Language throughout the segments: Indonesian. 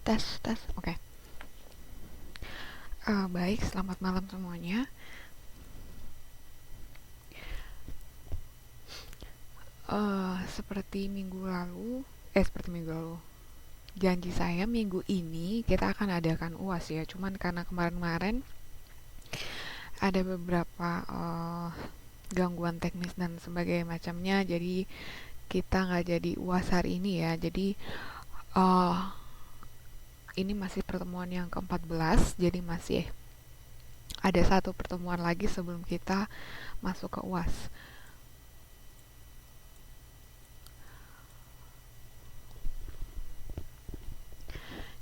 Tes, tes. Oke. Baik, selamat malam semuanya. Seperti minggu lalu. Janji saya minggu ini kita akan adakan UAS ya. Cuman karena kemarin-kemarin ada beberapa gangguan teknis dan sebagainya macamnya, jadi kita nggak jadi UAS hari ini ya. Jadi uh, ini masih pertemuan yang ke-14, jadi masih ada satu pertemuan lagi sebelum kita masuk ke UAS.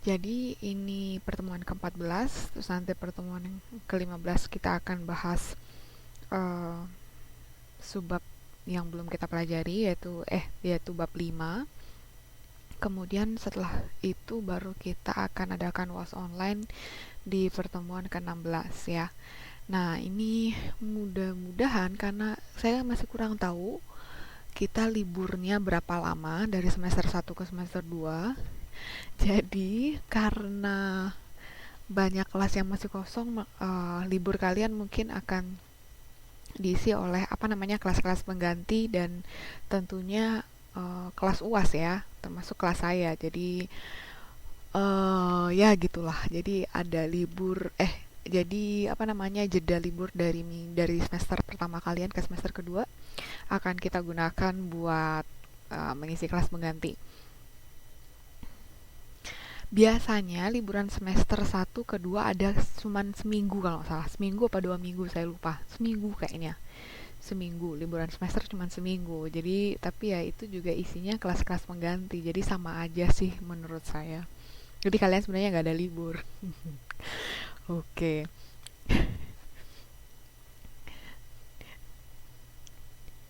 Jadi ini pertemuan ke-14, terus nanti pertemuan yang ke-15 kita akan bahas uh, subbab yang belum kita pelajari yaitu bab 5. Kemudian setelah itu baru kita akan adakan UAS online di pertemuan ke-16 ya. Nah, ini mudah-mudahan karena saya masih kurang tahu kita liburnya berapa lama dari semester 1 ke semester 2. Jadi karena banyak kelas yang masih kosong, libur kalian mungkin akan diisi oleh kelas-kelas pengganti dan tentunya kelas UAS ya, termasuk kelas saya. Jadi ya gitulah. Jadi ada jeda libur dari semester pertama kalian ke semester kedua akan kita gunakan buat mengisi kelas pengganti. Biasanya liburan semester 1 kedua ada cuman seminggu kalau nggak salah. Seminggu apa 2 minggu saya lupa. Seminggu kayaknya. Seminggu, liburan semester cuman seminggu. Jadi tapi ya itu juga isinya kelas-kelas pengganti. Jadi sama aja sih menurut saya. Jadi kalian sebenarnya nggak ada libur. Oke.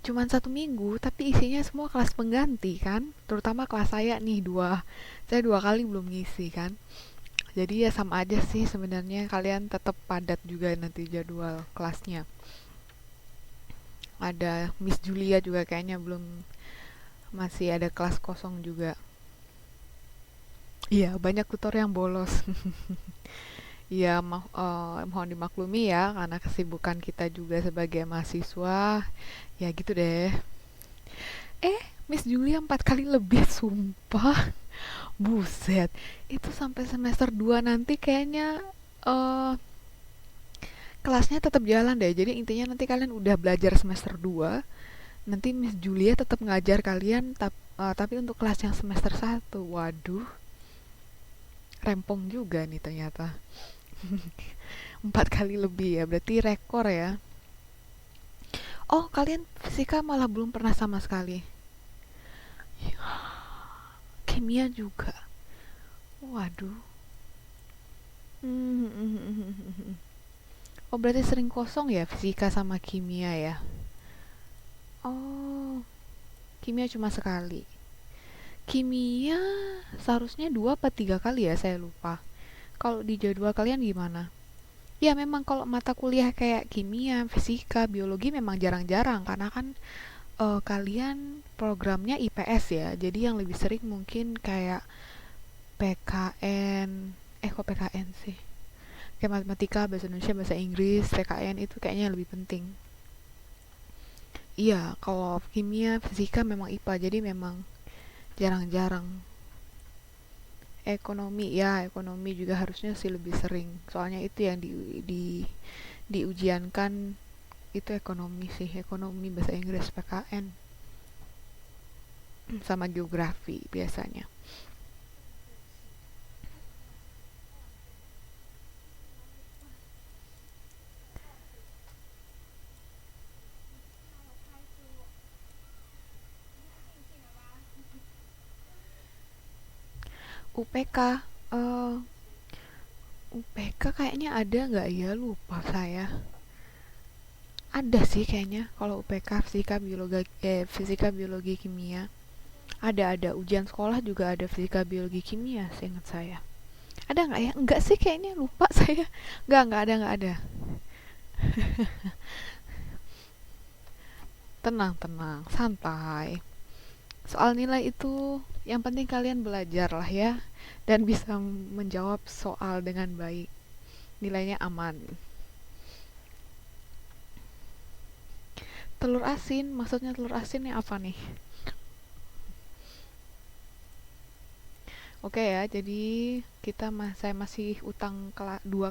Cuman 1 minggu, tapi isinya semua kelas pengganti kan. Terutama kelas saya nih saya 2 kali belum ngisi kan. Jadi ya sama aja sih sebenarnya, kalian tetap padat juga nanti jadwal kelasnya. Ada Miss Julia juga kayaknya masih ada kelas kosong juga. Iya, banyak tutor yang bolos. Iya, mohon dimaklumi ya karena kesibukan kita juga sebagai mahasiswa. Ya gitu deh. Miss Julia 4 kali lebih, sumpah. Buset. Itu sampai semester 2 nanti kayaknya eh kelasnya tetap jalan deh. Jadi intinya nanti kalian udah belajar semester 2, nanti Miss Julia tetap ngajar kalian tapi untuk kelas yang semester 1. Waduh, rempong juga nih ternyata. 4 kali lebih ya, berarti rekor ya. Oh, kalian fisika malah belum pernah sama sekali. Kimia juga. Waduh. Oh, berarti sering kosong ya fisika sama kimia ya. Oh, kimia cuma sekali. Kimia seharusnya 2 apa 3 kali ya, saya lupa. Kalau di jadwal kalian gimana? Ya memang kalau mata kuliah kayak kimia, fisika, biologi memang jarang-jarang karena kan kalian programnya IPS ya. Jadi yang lebih sering mungkin kayak PKN, kok PKN sih? Kayak matematika, bahasa Indonesia, bahasa Inggris, PKN itu kayaknya lebih penting. Iya, kalau kimia, fisika memang IPA, jadi memang jarang-jarang. Ekonomi juga harusnya sih lebih sering. Soalnya itu yang diujiankan itu ekonomi sih, ekonomi bahasa Inggris PKN sama geografi biasanya. UPK, eh UPK kayaknya ada nggak ya, lupa saya. Ada sih kayaknya kalau UPK fisika biologi kimia. Ada ujian sekolah juga ada fisika biologi kimia seingat saya. Ada nggak ya? Enggak sih kayaknya, lupa saya. Nggak ada. Tenang, tenang, santai. Soal nilai itu Yang penting kalian belajar lah ya, dan bisa menjawab soal dengan baik. Nilainya aman. Telur asin, maksudnya telur asinnya apa nih? Oke ya, jadi saya masih utang dua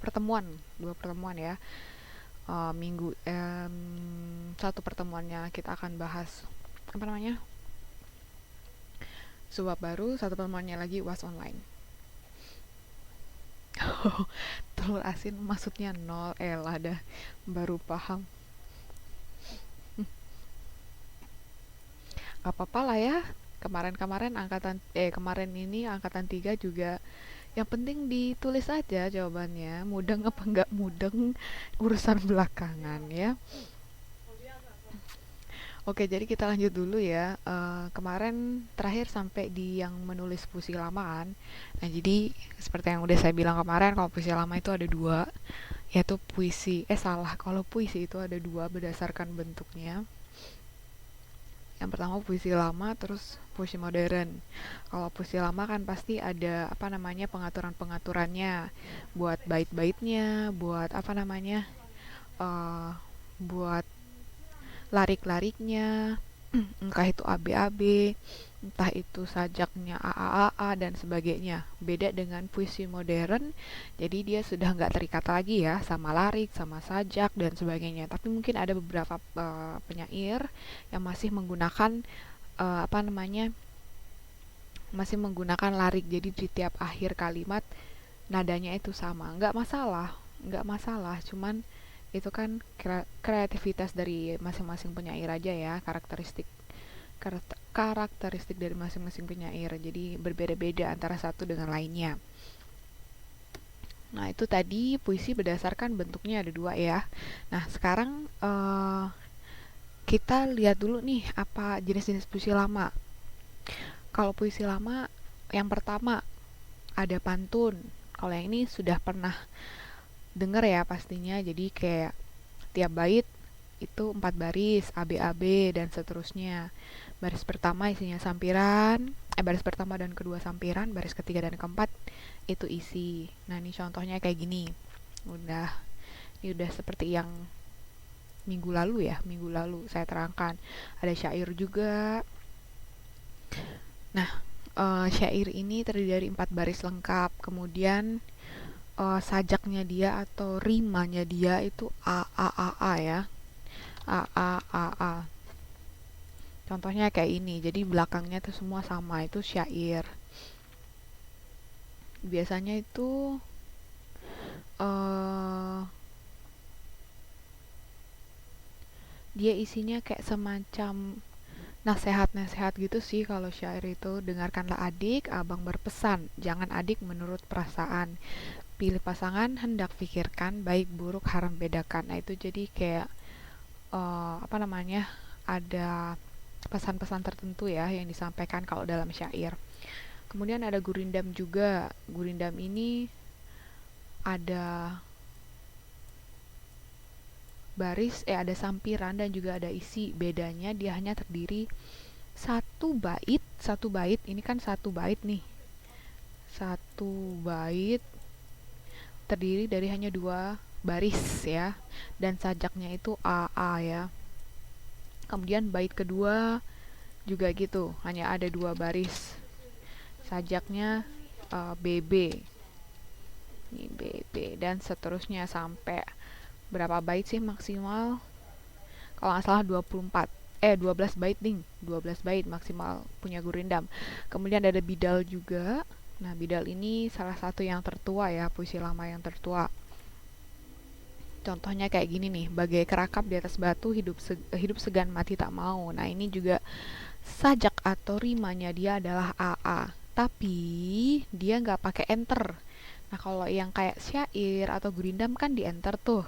pertemuan, ya. Minggu satu pertemuannya kita akan bahas apa namanya? Suap baru, satu pertemuannya lagi UAS online. Telur asin maksudnya nol, lah dah baru paham. Gak apa-apa lah ya. Kemarin ini angkatan 3 juga, yang penting ditulis aja jawabannya, mudeng apa nggak mudeng urusan belakangan ya. Oke, jadi kita lanjut dulu ya. Kemarin terakhir sampai di yang menulis puisi lama kan. Nah, jadi seperti yang udah saya bilang kemarin, kalau puisi lama itu ada dua, yaitu kalau puisi itu ada dua berdasarkan bentuknya. Yang pertama puisi lama, terus puisi modern. Kalau puisi lama kan pasti ada apa namanya pengaturan-pengaturannya, buat bait-baitnya, buat apa namanya, eh buat larik-lariknya, entah itu ABAB, entah itu sajaknya AAAA dan sebagainya. Beda dengan puisi modern, jadi dia sudah nggak terikat lagi ya sama larik, sama sajak dan sebagainya. Tapi mungkin ada beberapa penyair yang masih menggunakan apa namanya, masih menggunakan larik. Jadi di tiap akhir kalimat nadanya itu sama. Nggak masalah. Cuman itu kan kreativitas dari masing-masing penyair aja ya, karakteristik dari masing-masing penyair, jadi berbeda-beda antara satu dengan lainnya. Nah, itu tadi puisi berdasarkan bentuknya ada dua ya. Nah, sekarang kita lihat dulu nih apa jenis-jenis puisi lama. Kalau puisi lama, yang pertama ada pantun. Kalau yang ini sudah pernah denger ya pastinya, jadi kayak tiap bait itu 4 baris, ABAB dan seterusnya. Baris pertama isinya sampiran, baris pertama dan kedua sampiran, baris ketiga dan keempat itu isi. Nah, ini contohnya kayak gini. Ini udah seperti yang minggu lalu saya terangkan. Ada syair juga. Nah, syair ini terdiri dari 4 baris lengkap. Kemudian sajaknya dia atau rimanya dia itu a a a a ya. A a a a. Contohnya kayak ini. Jadi belakangnya itu semua sama, itu syair. Biasanya itu dia isinya kayak semacam nasehat-nasehat gitu sih. Kalau syair itu, dengarkanlah adik, abang berpesan, jangan adik menurut perasaan, pilih pasangan hendak pikirkan, baik buruk haram bedakan. Nah, itu jadi kayak apa namanya, ada pesan-pesan tertentu ya yang disampaikan kalau dalam syair. Kemudian ada gurindam juga. Gurindam ini ada ada sampiran dan juga ada isi. Bedanya dia hanya terdiri satu bait ini kan satu bait nih. Satu bait terdiri dari hanya 2 baris ya, dan sajaknya itu AA ya. Kemudian bait kedua juga gitu, hanya ada 2 baris, sajaknya BB, ini BB dan seterusnya sampai berapa bait sih maksimal? Kalau nggak salah 12 bait ding, 12 bait maksimal punya gurindam. Kemudian ada bidal juga. Nah, bidal ini salah satu yang tertua ya, puisi lama yang tertua. Contohnya kayak gini nih, bagai kerakap di atas batu, hidup segan mati tak mau. Nah, ini juga sajak atau rimanya dia adalah AA, tapi dia nggak pakai enter. Nah, kalau yang kayak syair atau gurindam kan di enter tuh.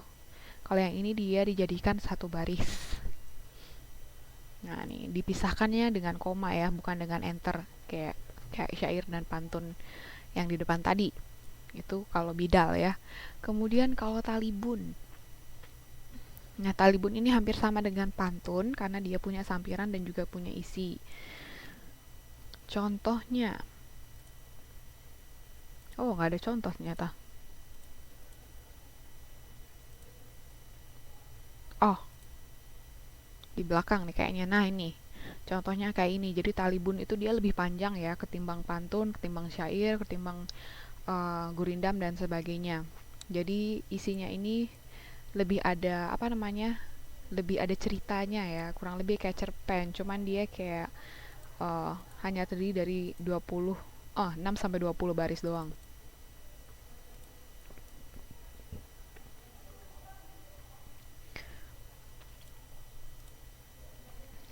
Kalau yang ini dia dijadikan satu baris. Nah, nih dipisahkannya dengan koma ya, bukan dengan enter kayak syair dan pantun yang di depan tadi. Itu kalau bidal ya. Kemudian kalau talibun. Nah, talibun ini hampir sama dengan pantun karena dia punya sampiran dan juga punya isi. Contohnya, oh nggak ada contoh ternyata. Oh, di belakang nih kayaknya. Nah ini, contohnya kayak ini. Jadi talibun itu dia lebih panjang ya ketimbang pantun, ketimbang syair, ketimbang gurindam dan sebagainya. Jadi isinya ini lebih ada apa namanya? Lebih ada ceritanya ya, kurang lebih kayak cerpen, cuman dia kayak eh, hanya terdiri dari 6 sampai 20 baris doang.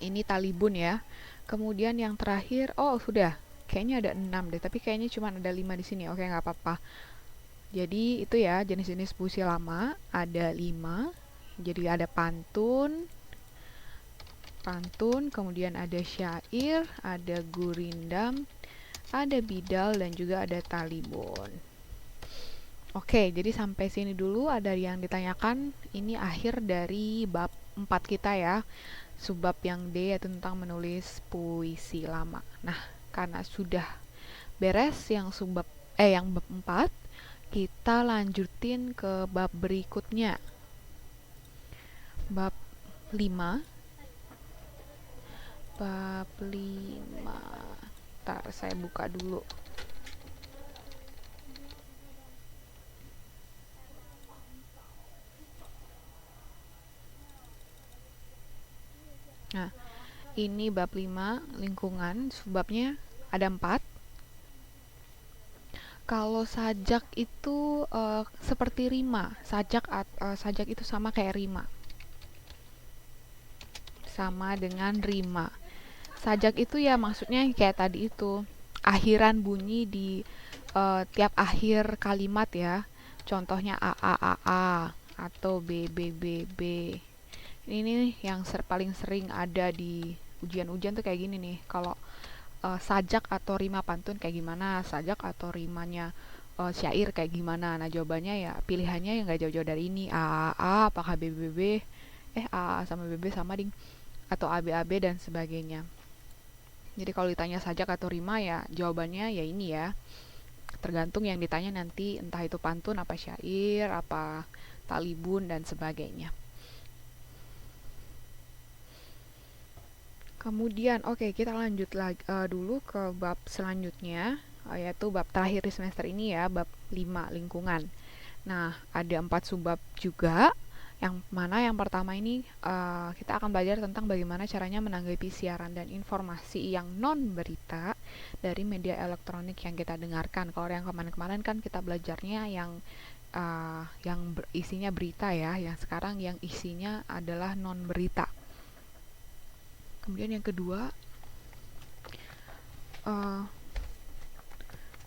Ini talibun ya. Kemudian yang terakhir, oh sudah, kayaknya ada 6 deh, tapi kayaknya cuma ada 5 di sini. Oke, nggak apa-apa. Jadi itu ya jenis-jenis puisi lama ada 5. Jadi ada pantun, kemudian ada syair, ada gurindam, ada bidal dan juga ada talibun. Oke, jadi sampai sini dulu ada yang ditanyakan. Ini akhir dari bab 4 kita ya. Subbab yang D yaitu tentang menulis puisi lama. Nah, karena sudah beres yang bab 4, kita lanjutin ke bab berikutnya. Bab 5. Bab 5. Ntar saya buka dulu. Nah, ini bab 5 lingkungan, subbabnya ada 4. Kalau sajak itu seperti rima. Sajak itu sama kayak rima. Sama dengan rima. Sajak itu ya maksudnya kayak tadi itu. Akhiran bunyi di tiap akhir kalimat ya. Contohnya a a a a atau b b b b. Ini nih yang paling sering ada di ujian-ujian tuh kayak gini nih. Kalau sajak atau rima pantun kayak gimana, sajak atau rimanya syair kayak gimana. Nah jawabannya ya pilihannya yang gak jauh-jauh dari ini, a apakah b b b, a sama b b sama ding, atau a b dan sebagainya. Jadi kalau ditanya sajak atau rima ya jawabannya ya ini ya, tergantung yang ditanya nanti, entah itu pantun apa syair apa talibun dan sebagainya. Kemudian, oke, kita lanjut lagi dulu ke bab selanjutnya, yaitu bab terakhir di semester ini ya, bab 5 lingkungan. Nah, ada 4 subbab juga. Yang mana yang pertama ini kita akan belajar tentang bagaimana caranya menanggapi siaran dan informasi yang non berita dari media elektronik yang kita dengarkan. Kalau yang kemarin-kemarin kan kita belajarnya yang isinya berita ya, yang sekarang yang isinya adalah non berita. Kemudian yang kedua, uh,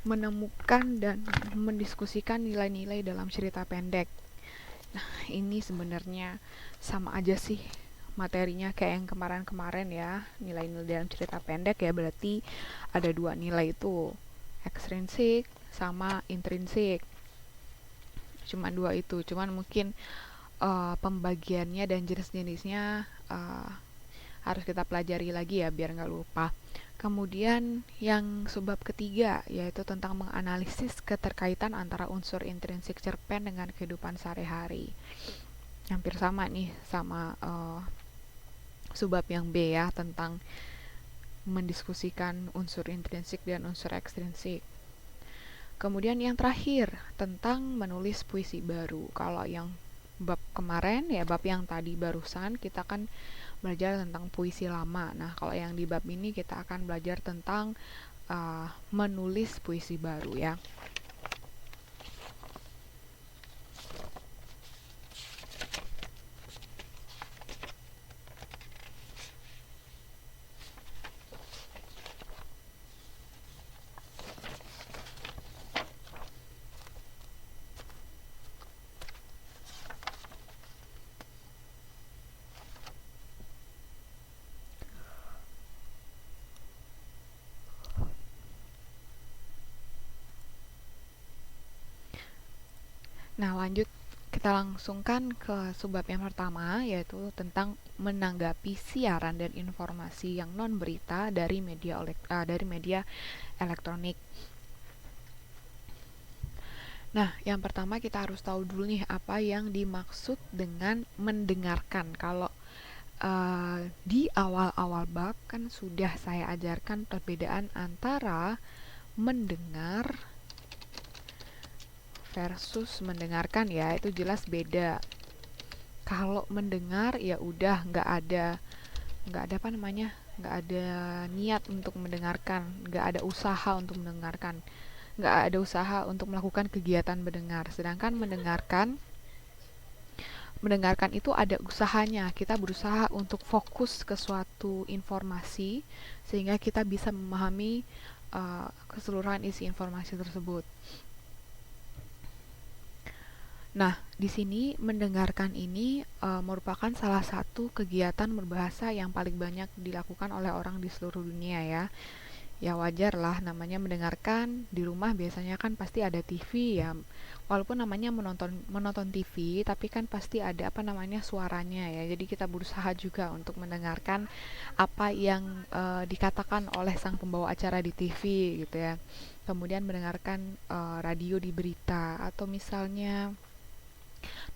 menemukan dan mendiskusikan nilai-nilai dalam cerita pendek. Nah, ini sebenarnya sama aja sih materinya kayak yang kemarin-kemarin ya. Nilai-nilai dalam cerita pendek ya berarti ada 2 nilai itu, ekstrinsik sama intrinsik. Cuma 2 itu, cuman mungkin pembagiannya dan jenis-jenisnya harus kita pelajari lagi ya biar nggak lupa. Kemudian yang subbab ketiga yaitu tentang menganalisis keterkaitan antara unsur intrinsik cerpen dengan kehidupan sehari-hari. Hampir sama nih sama subbab yang B ya, tentang mendiskusikan unsur intrinsik dan unsur ekstrinsik. Kemudian yang terakhir tentang menulis puisi baru. Kalau yang bab kemarin ya, bab yang tadi barusan kita kan belajar tentang puisi lama. Nah, kalau yang di bab ini kita akan belajar tentang menulis puisi baru ya. Nah, lanjut Kita langsungkan ke subbab yang pertama, yaitu tentang menanggapi siaran dan informasi yang non berita dari media elektronik. Nah, yang pertama kita harus tahu dulu nih apa yang dimaksud dengan mendengarkan. Kalau di awal-awal bab kan sudah saya ajarkan perbedaan antara mendengar versus mendengarkan, ya itu jelas beda. Kalau mendengar ya udah nggak ada apa namanya, nggak ada niat untuk mendengarkan, nggak ada usaha untuk mendengarkan, nggak ada usaha untuk melakukan kegiatan mendengar. Sedangkan mendengarkan itu ada usahanya. Kita berusaha untuk fokus ke suatu informasi sehingga kita bisa memahami keseluruhan isi informasi tersebut. Nah, di sini mendengarkan ini merupakan salah satu kegiatan berbahasa yang paling banyak dilakukan oleh orang di seluruh dunia ya. Ya wajar lah, namanya mendengarkan. Di rumah biasanya kan pasti ada TV ya. Walaupun namanya menonton TV, tapi kan pasti ada apa namanya suaranya ya. Jadi kita berusaha juga untuk mendengarkan apa yang dikatakan oleh sang pembawa acara di TV gitu ya. Kemudian mendengarkan radio di berita, atau misalnya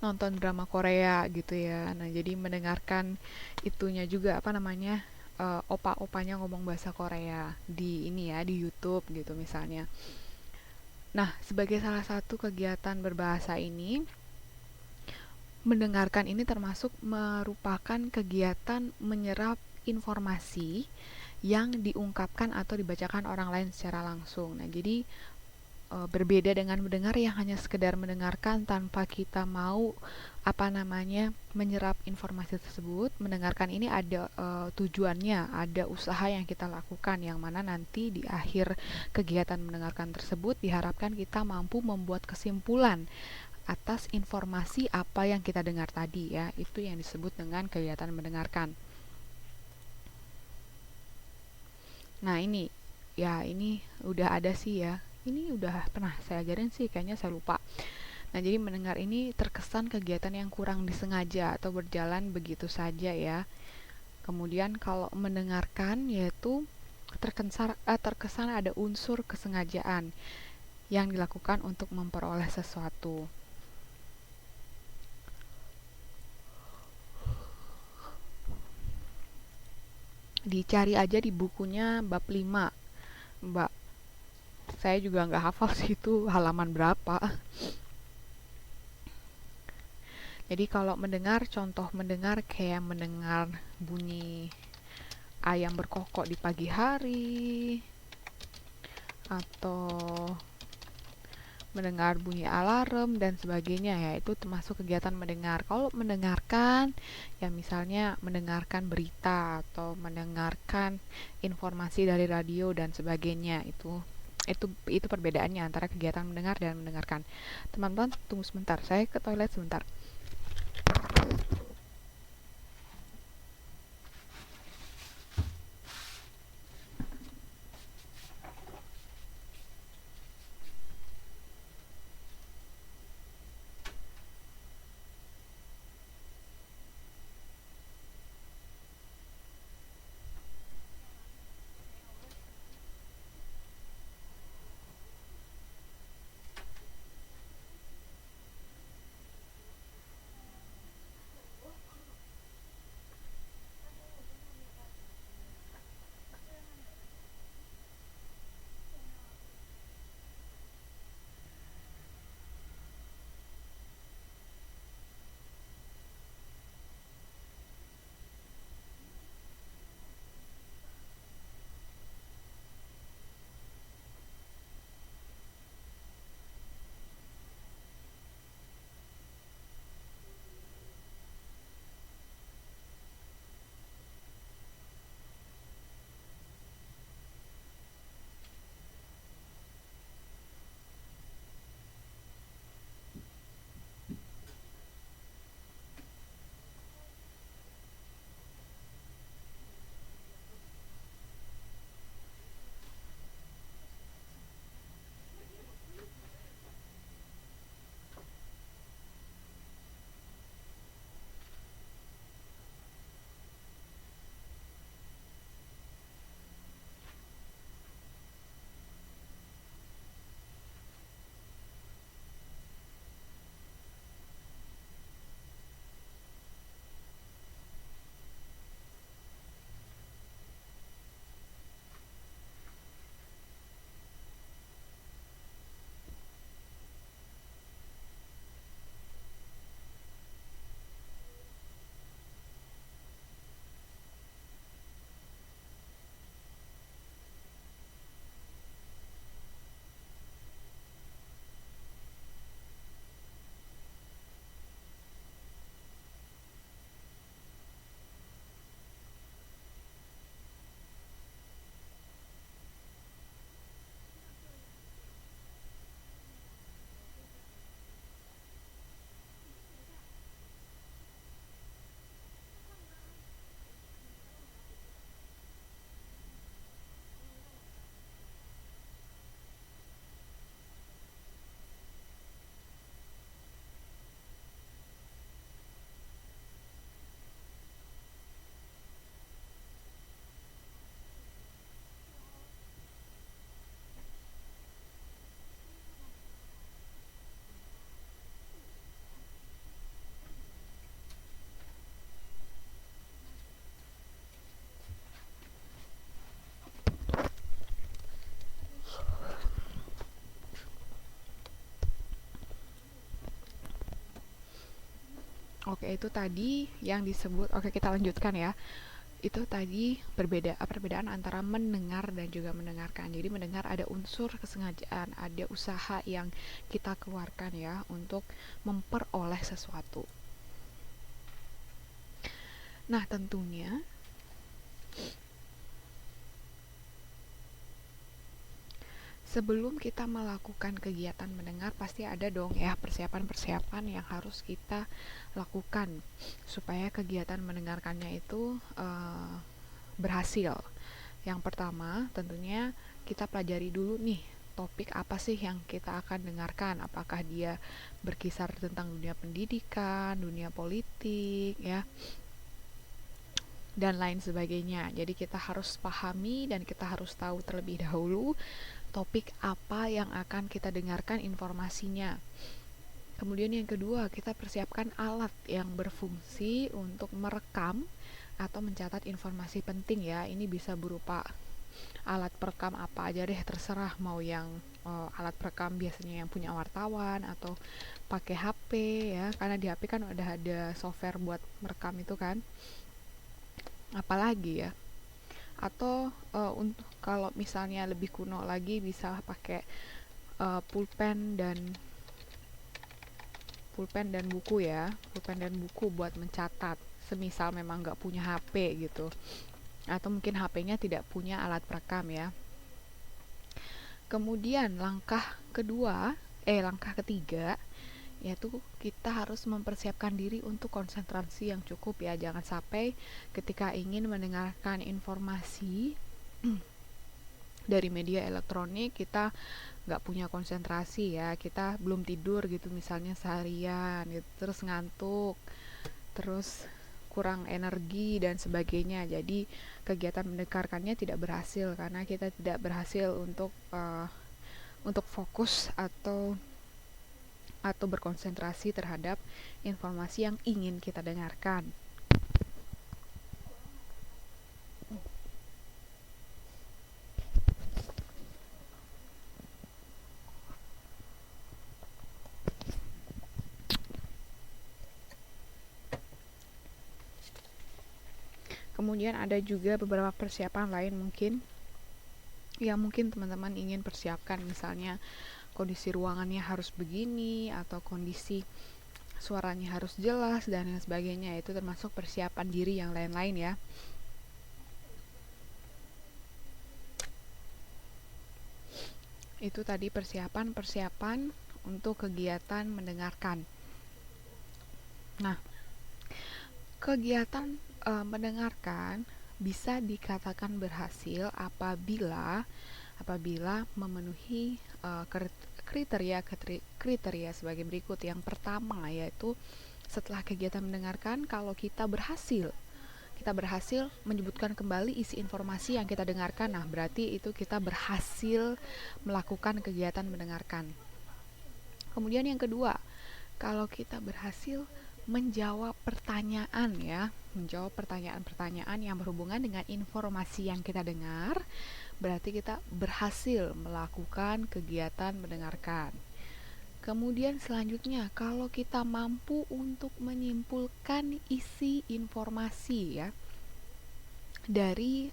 nonton drama Korea gitu ya. Nah, jadi mendengarkan itunya juga apa namanya, opa-opanya ngomong bahasa Korea di ini ya, di YouTube gitu misalnya. Nah, sebagai salah satu kegiatan berbahasa ini, mendengarkan ini termasuk merupakan kegiatan menyerap informasi yang diungkapkan atau dibacakan orang lain secara langsung. Nah, jadi berbeda dengan mendengar yang hanya sekedar mendengarkan tanpa kita mau apa namanya menyerap informasi tersebut. Mendengarkan ini ada tujuannya, ada usaha yang kita lakukan, yang mana nanti di akhir kegiatan mendengarkan tersebut diharapkan kita mampu membuat kesimpulan atas informasi apa yang kita dengar tadi ya. Itu yang disebut dengan kegiatan mendengarkan. Nah, ini udah ada sih ya. Ini udah pernah saya ajarin sih, kayaknya saya lupa. Nah, jadi mendengar ini terkesan kegiatan yang kurang disengaja atau berjalan begitu saja ya. Kemudian kalau mendengarkan yaitu terkesan ada unsur kesengajaan yang dilakukan untuk memperoleh sesuatu. Dicari aja di bukunya bab 5, Mbak. Saya juga nggak hafal sih itu halaman berapa. Jadi kalau mendengar, contoh mendengar kayak mendengar bunyi ayam berkokok di pagi hari, atau mendengar bunyi alarm dan sebagainya ya, itu termasuk kegiatan mendengar. Kalau mendengarkan ya misalnya mendengarkan berita atau mendengarkan informasi dari radio dan sebagainya, itu perbedaannya antara kegiatan mendengar dan mendengarkan. Teman-teman tunggu sebentar, saya ke toilet sebentar. Oke, itu tadi yang disebut, oke kita lanjutkan ya. Itu tadi perbedaan antara mendengar dan juga mendengarkan. Jadi mendengar ada unsur kesengajaan, ada usaha yang kita keluarkan ya untuk memperoleh sesuatu. Nah, tentunya sebelum kita melakukan kegiatan mendengar pasti ada dong ya persiapan-persiapan yang harus kita lakukan supaya kegiatan mendengarkannya itu berhasil. Yang pertama tentunya kita pelajari dulu nih topik apa sih yang kita akan dengarkan, apakah dia berkisar tentang dunia pendidikan, dunia politik ya, dan lain sebagainya. Jadi kita harus pahami dan kita harus tahu terlebih dahulu topik apa yang akan kita dengarkan informasinya. Kemudian yang kedua, kita persiapkan alat yang berfungsi untuk merekam atau mencatat informasi penting ya. Ini bisa berupa alat perekam apa aja deh, terserah mau yang alat perekam biasanya yang punya wartawan atau pakai HP ya, karena di HP kan udah ada software buat merekam itu kan. Apalagi ya, atau untuk kalau misalnya lebih kuno lagi bisa pakai pulpen dan buku ya, pulpen dan buku buat mencatat semisal memang nggak punya HP gitu, atau mungkin HP-nya tidak punya alat perekam ya. Kemudian langkah ketiga yaitu kita harus mempersiapkan diri untuk konsentrasi yang cukup ya. Jangan sampai ketika ingin mendengarkan informasi dari media elektronik kita nggak punya konsentrasi ya, kita belum tidur gitu misalnya seharian gitu, terus ngantuk, terus kurang energi dan sebagainya. Jadi kegiatan mendengarkannya tidak berhasil karena kita tidak berhasil untuk fokus atau berkonsentrasi terhadap informasi yang ingin kita dengarkan. Kemudian ada juga beberapa persiapan lain mungkin yang mungkin teman-teman ingin persiapkan, misalnya kondisi ruangannya harus begini atau kondisi suaranya harus jelas dan lain sebagainya. Itu termasuk persiapan diri yang lain-lain ya. Itu tadi persiapan untuk kegiatan mendengarkan. Nah, kegiatan mendengarkan bisa dikatakan berhasil apabila memenuhi kriteria sebagai berikut. Yang pertama yaitu setelah kegiatan mendengarkan, kalau kita berhasil menyebutkan kembali isi informasi yang kita dengarkan, nah berarti itu kita berhasil melakukan kegiatan mendengarkan. Kemudian yang kedua, kalau kita berhasil menjawab pertanyaan-pertanyaan yang berhubungan dengan informasi yang kita dengar, berarti kita berhasil melakukan kegiatan mendengarkan. Kemudian selanjutnya, kalau kita mampu untuk menyimpulkan isi informasi ya dari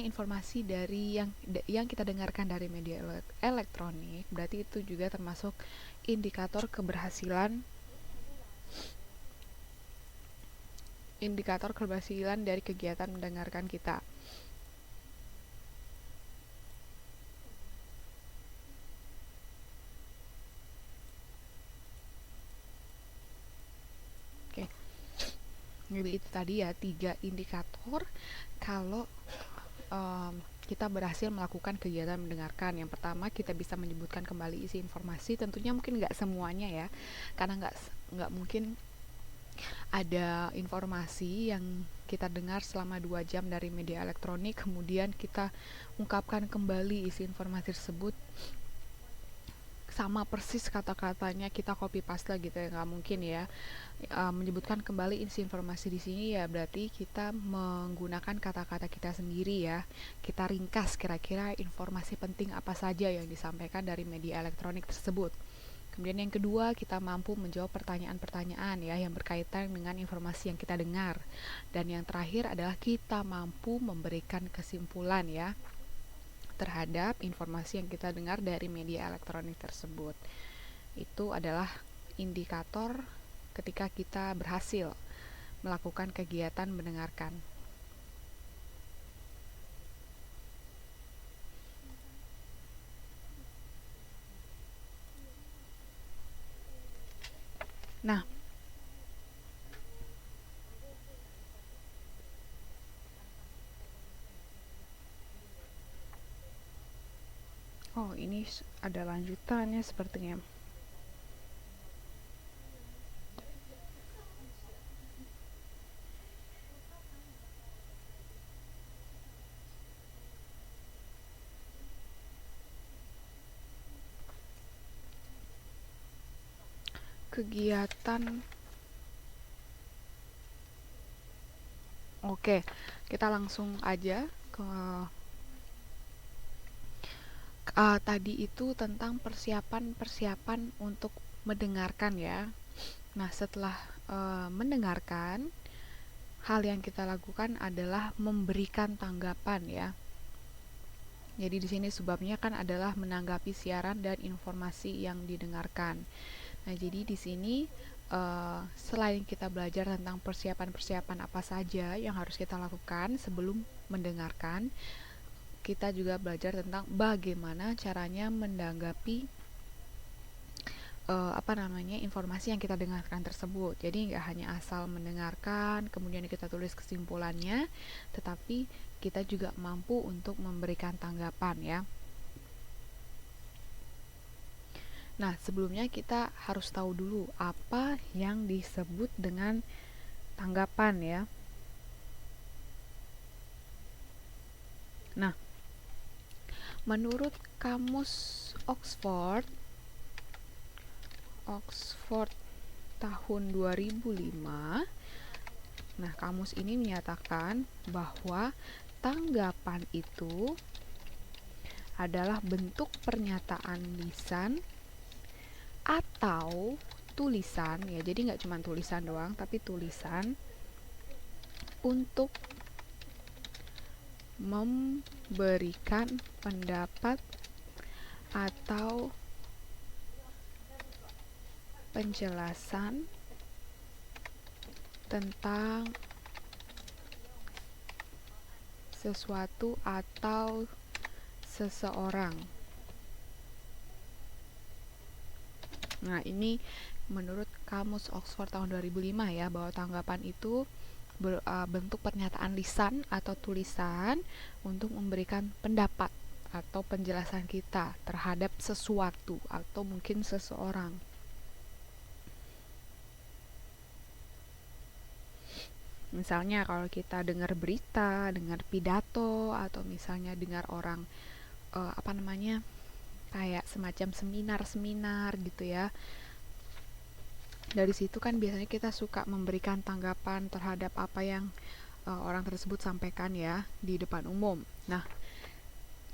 informasi dari yang kita dengarkan dari media elektronik, berarti itu juga termasuk indikator keberhasilan dari kegiatan mendengarkan kita. Oke. Jadi itu tadi ya 3 indikator kalau kita berhasil melakukan kegiatan mendengarkan. Yang pertama, kita bisa menyebutkan kembali isi informasi. Tentunya mungkin nggak semuanya ya, karena nggak mungkin ada informasi yang kita dengar selama 2 jam dari media elektronik kemudian kita ungkapkan kembali isi informasi tersebut sama persis kata-katanya, kita copy paste gitu ya, nggak mungkin ya. Menyebutkan kembali isi informasi di sini ya berarti kita menggunakan kata-kata kita sendiri ya. Kita ringkas kira-kira informasi penting apa saja yang disampaikan dari media elektronik tersebut. Kemudian yang kedua, kita mampu menjawab pertanyaan-pertanyaan ya yang berkaitan dengan informasi yang kita dengar. Dan yang terakhir adalah kita mampu memberikan kesimpulan ya terhadap informasi yang kita dengar dari media elektronik tersebut. Itu adalah indikator ketika kita berhasil melakukan kegiatan mendengarkan. Nah, oh ini ada lanjutannya sepertinya. Kegiatan. Oke, kita langsung aja ke tadi itu tentang persiapan untuk mendengarkan ya. Nah, setelah mendengarkan, hal yang kita lakukan adalah memberikan tanggapan ya. Jadi di sini sebabnya kan adalah menanggapi siaran dan informasi yang didengarkan. Nah, jadi di sini selain kita belajar tentang persiapan-persiapan apa saja yang harus kita lakukan sebelum mendengarkan, kita juga belajar tentang bagaimana caranya menanggapi informasi yang kita dengarkan tersebut. Jadi nggak hanya asal mendengarkan, kemudian kita tulis kesimpulannya, tetapi kita juga mampu untuk memberikan tanggapan ya. Nah, sebelumnya kita harus tahu dulu apa yang disebut dengan tanggapan ya. Nah, menurut kamus Oxford tahun 2005, nah kamus ini menyatakan bahwa tanggapan itu adalah bentuk pernyataan lisan atau tulisan ya, jadi nggak cuma tulisan doang tapi tulisan untuk memberikan pendapat atau penjelasan tentang sesuatu atau seseorang. Nah, ini menurut kamus Oxford tahun 2005 ya, bahwa tanggapan itu bentuk pernyataan lisan atau tulisan untuk memberikan pendapat atau penjelasan kita terhadap sesuatu atau mungkin seseorang. Misalnya kalau kita dengar berita, dengar pidato, atau misalnya dengar orang kayak semacam seminar-seminar gitu ya. Dari situ kan biasanya kita suka memberikan tanggapan terhadap apa yang orang tersebut sampaikan ya di depan umum. Nah,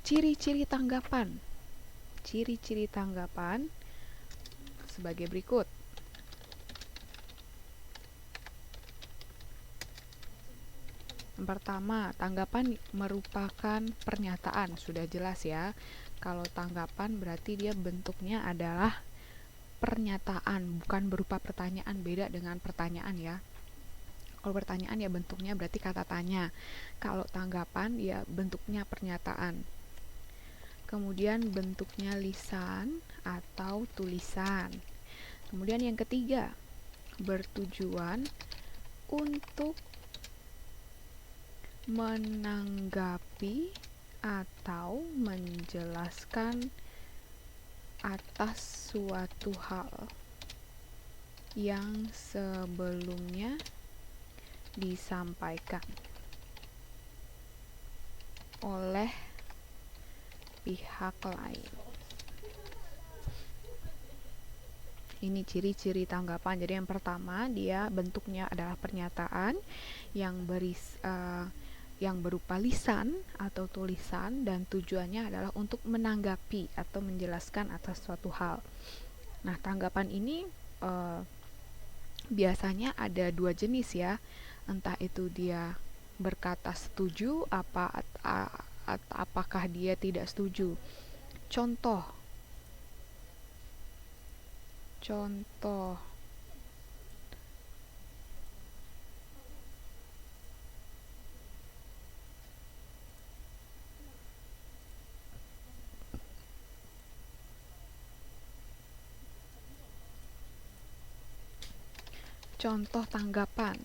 ciri-ciri tanggapan sebagai berikut. Yang pertama, tanggapan merupakan pernyataan, sudah jelas ya. Kalau tanggapan berarti dia bentuknya adalah pernyataan, bukan berupa pertanyaan, beda dengan pertanyaan ya. Kalau pertanyaan ya bentuknya berarti kata tanya. Kalau tanggapan ya bentuknya pernyataan. Kemudian bentuknya lisan atau tulisan. Kemudian yang ketiga, bertujuan untuk menanggapi atau menjelaskan atas suatu hal yang sebelumnya disampaikan oleh pihak lain. Ini ciri-ciri tanggapan. Jadi yang pertama, dia bentuknya adalah pernyataan yang berupa lisan atau tulisan, dan tujuannya adalah untuk menanggapi atau menjelaskan atas suatu hal. Nah, tanggapan ini biasanya ada dua jenis ya. Entah itu dia berkata setuju apakah dia tidak setuju. Contoh contoh contoh tanggapan.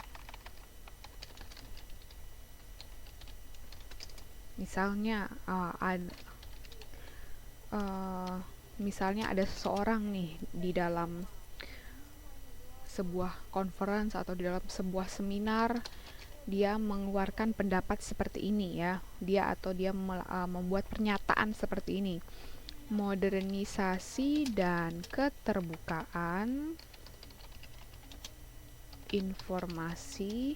Misalnya misalnya ada seseorang nih di dalam sebuah conference atau di dalam sebuah seminar, dia mengeluarkan pendapat seperti ini ya. Dia membuat pernyataan seperti ini. Modernisasi dan keterbukaan informasi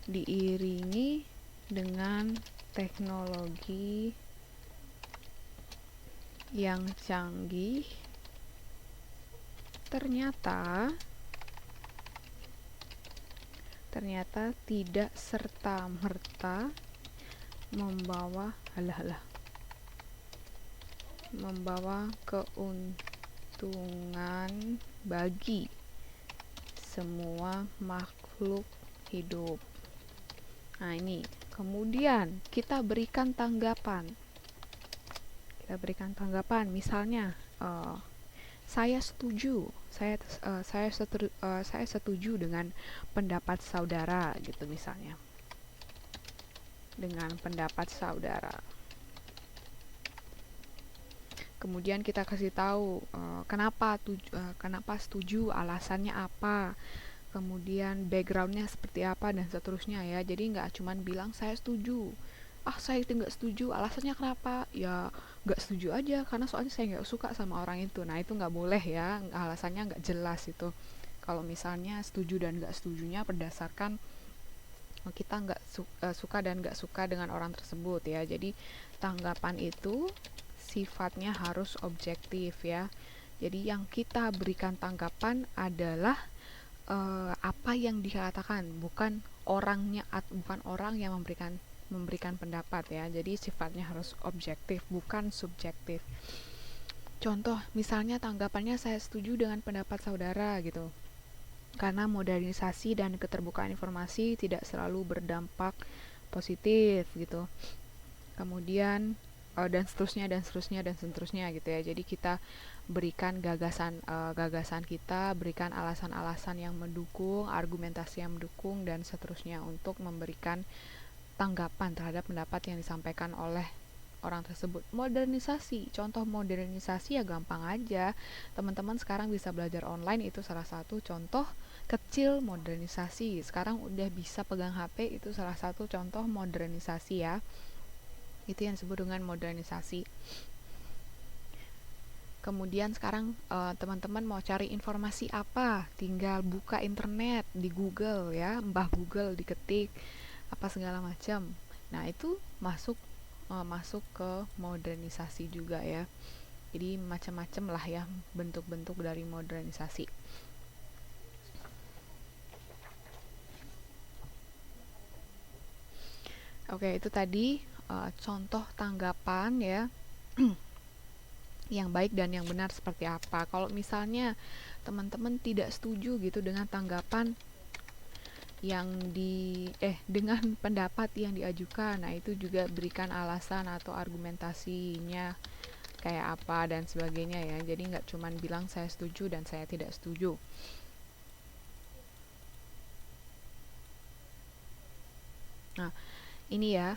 diiringi dengan teknologi yang canggih ternyata tidak serta-merta membawa keuntungan bagi semua makhluk hidup. Nah, ini kemudian kita berikan tanggapan. Misalnya saya setuju dengan pendapat saudara gitu, misalnya dengan pendapat saudara. Kemudian kita kasih tahu kenapa setuju, alasannya apa, kemudian backgroundnya seperti apa, dan seterusnya ya. Jadi nggak cuman bilang saya setuju, saya nggak setuju, alasannya kenapa, ya nggak setuju aja karena soalnya saya nggak suka sama orang itu. Nah, itu nggak boleh ya, alasannya nggak jelas itu. Kalau misalnya setuju dan nggak setujunya berdasarkan kita nggak suka dan nggak suka dengan orang tersebut ya. Jadi tanggapan itu sifatnya harus objektif ya. Jadi yang kita berikan tanggapan adalah apa yang dikatakan, bukan orang yang memberikan pendapat ya. Jadi sifatnya harus objektif, bukan subjektif. Contoh, misalnya tanggapannya saya setuju dengan pendapat saudara gitu. Karena modernisasi dan keterbukaan informasi tidak selalu berdampak positif gitu. Kemudian dan seterusnya gitu ya. Jadi kita berikan gagasan kita, berikan alasan-alasan yang mendukung, argumentasi yang mendukung, dan seterusnya untuk memberikan tanggapan terhadap pendapat yang disampaikan oleh orang tersebut. Contoh modernisasi ya gampang aja. Teman-teman sekarang bisa belajar online, itu salah satu contoh kecil modernisasi. Sekarang udah bisa pegang HP, itu salah satu contoh modernisasi ya. Itu yang disebut dengan modernisasi. Kemudian sekarang teman-teman mau cari informasi apa, tinggal buka internet di Google ya, mbah Google, diketik apa segala macam. Nah, itu masuk ke modernisasi juga ya. Jadi macam-macam lah ya bentuk-bentuk dari modernisasi. Oke, itu tadi contoh tanggapan ya. Yang baik dan yang benar seperti apa. Kalau misalnya teman-teman tidak setuju gitu dengan tanggapan dengan pendapat yang diajukan, nah itu juga berikan alasan atau argumentasinya kayak apa dan sebagainya ya. Jadi nggak cuman bilang saya setuju dan saya tidak setuju. Nah, ini ya,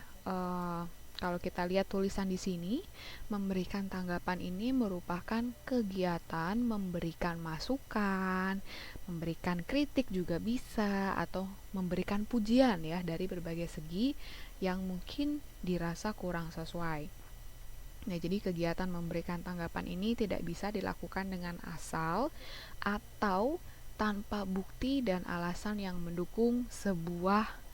kalau kita lihat tulisan di sini, memberikan tanggapan ini merupakan kegiatan memberikan masukan, memberikan kritik juga bisa, atau memberikan pujian ya dari berbagai segi yang mungkin dirasa kurang sesuai. Nah, jadi kegiatan memberikan tanggapan ini tidak bisa dilakukan dengan asal atau tanpa bukti dan alasan yang mendukung sebuah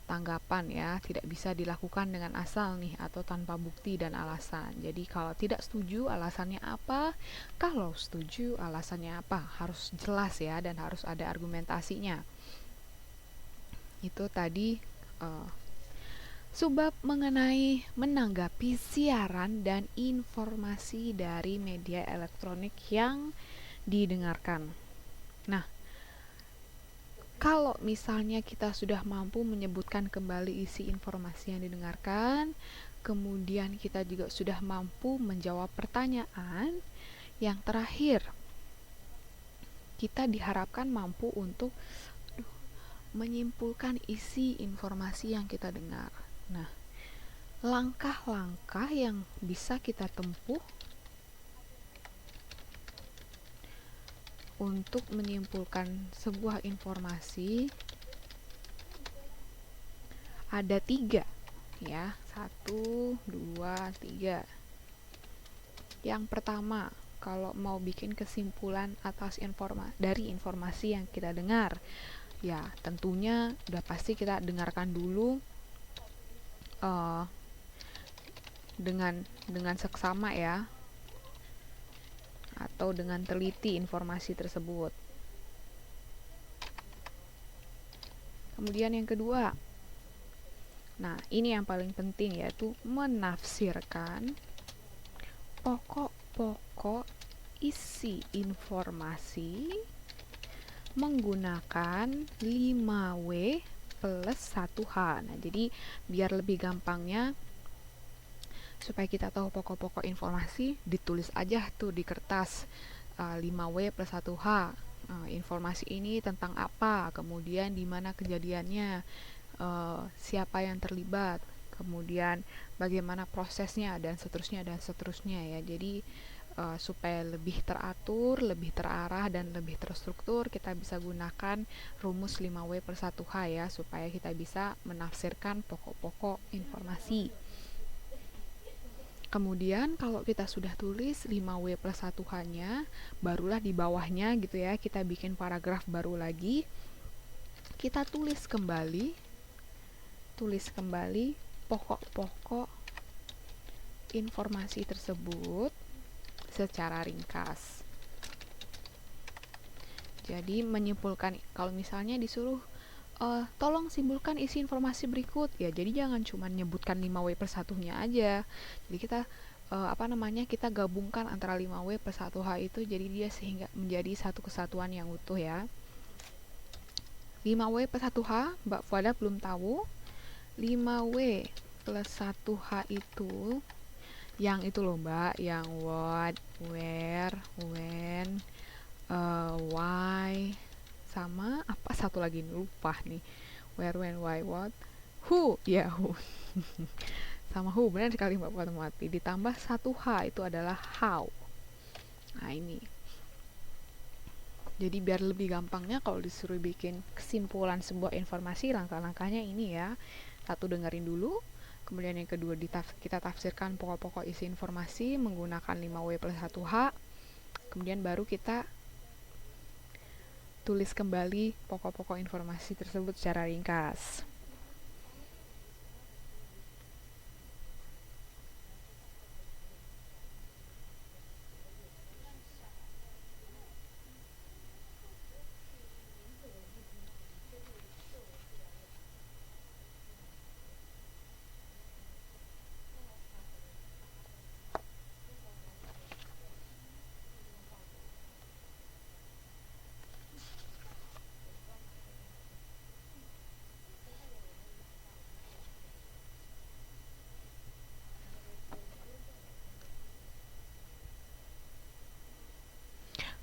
tanggapan ya, tidak bisa dilakukan dengan asal nih atau tanpa bukti dan alasan. Jadi kalau tidak setuju alasannya apa, kalau setuju alasannya apa, harus jelas ya dan harus ada argumentasinya. Itu tadi subbab mengenai menanggapi siaran dan informasi dari media elektronik yang didengarkan. Nah, kalau misalnya kita sudah mampu menyebutkan kembali isi informasi yang didengarkan, kemudian kita juga sudah mampu menjawab pertanyaan, yang terakhir, kita diharapkan mampu untuk menyimpulkan isi informasi yang kita dengar. Nah, langkah-langkah yang bisa kita tempuh untuk menyimpulkan sebuah informasi ada 3 ya, 1, 2, 3. Yang pertama, kalau mau bikin kesimpulan atas dari informasi yang kita dengar, ya tentunya udah pasti kita dengarkan dulu dengan seksama ya, atau dengan teliti informasi tersebut. Kemudian yang kedua, nah ini yang paling penting, yaitu menafsirkan pokok-pokok isi informasi menggunakan 5W plus 1H. Nah, jadi biar lebih gampangnya, supaya kita tahu pokok-pokok informasi, ditulis aja tuh di kertas 5W plus 1H. Informasi ini tentang apa, kemudian di mana kejadiannya, siapa yang terlibat, kemudian bagaimana prosesnya, dan seterusnya ya. Jadi supaya lebih teratur, lebih terarah, dan lebih terstruktur, kita bisa gunakan rumus 5W per 1H ya, supaya kita bisa menafsirkan pokok-pokok informasi. Kemudian kalau kita sudah tulis 5W plus 1H-nya, barulah di bawahnya gitu ya, kita bikin paragraf baru lagi. Kita tulis kembali pokok-pokok informasi tersebut secara ringkas. Jadi menyimpulkan, kalau misalnya disuruh tolong simpulkan isi informasi berikut ya, jadi jangan cuma nyebutkan 5W per 1-nya aja. Jadi kita kita gabungkan antara 5W per 1H itu, jadi dia sehingga menjadi satu kesatuan yang utuh ya. 5W per 1H, Mbak Fuada belum tahu. 5W plus 1H itu yang itu loh Mbak, yang what, where, when, why, sama apa satu lagi lupa nih, where, when, why, what, who, ya who. Sama who, benar sekali Mbak Fatmawati. Ditambah 1H itu adalah how. Nah ini, jadi biar lebih gampangnya kalau disuruh bikin kesimpulan sebuah informasi, langkah-langkahnya ini ya. Satu, dengerin dulu. Kemudian yang kedua, kita tafsirkan pokok-pokok isi informasi menggunakan 5W plus 1H. Kemudian baru kita tulis kembali pokok-pokok informasi tersebut secara ringkas.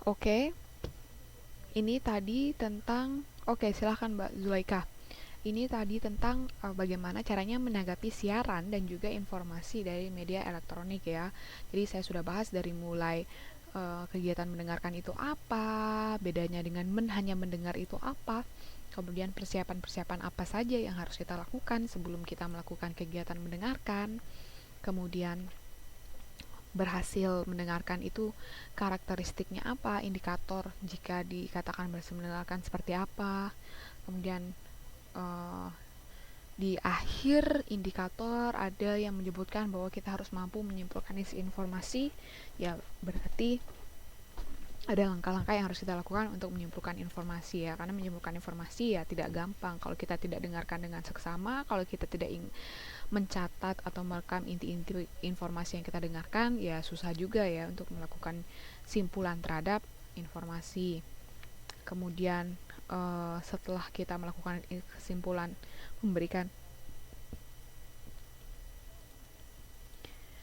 Oke, ini tadi tentang, silahkan Mbak Zulaika. Ini tadi tentang bagaimana caranya menanggapi siaran dan juga informasi dari media elektronik ya. Jadi saya sudah bahas dari mulai kegiatan mendengarkan itu apa, bedanya dengan hanya mendengar itu apa, kemudian persiapan-persiapan apa saja yang harus kita lakukan sebelum kita melakukan kegiatan mendengarkan, kemudian berhasil mendengarkan itu karakteristiknya apa, indikator jika dikatakan berhasil mendengarkan seperti apa, kemudian di akhir indikator ada yang menyebutkan bahwa kita harus mampu menyimpulkan isi informasi, ya berarti ada langkah-langkah yang harus kita lakukan untuk menyimpulkan informasi ya, karena menyimpulkan informasi ya tidak gampang kalau kita tidak dengarkan dengan seksama, kalau kita tidak mencatat atau merekam inti-inti informasi yang kita dengarkan, ya susah juga ya untuk melakukan simpulan terhadap informasi. Kemudian setelah kita melakukan kesimpulan,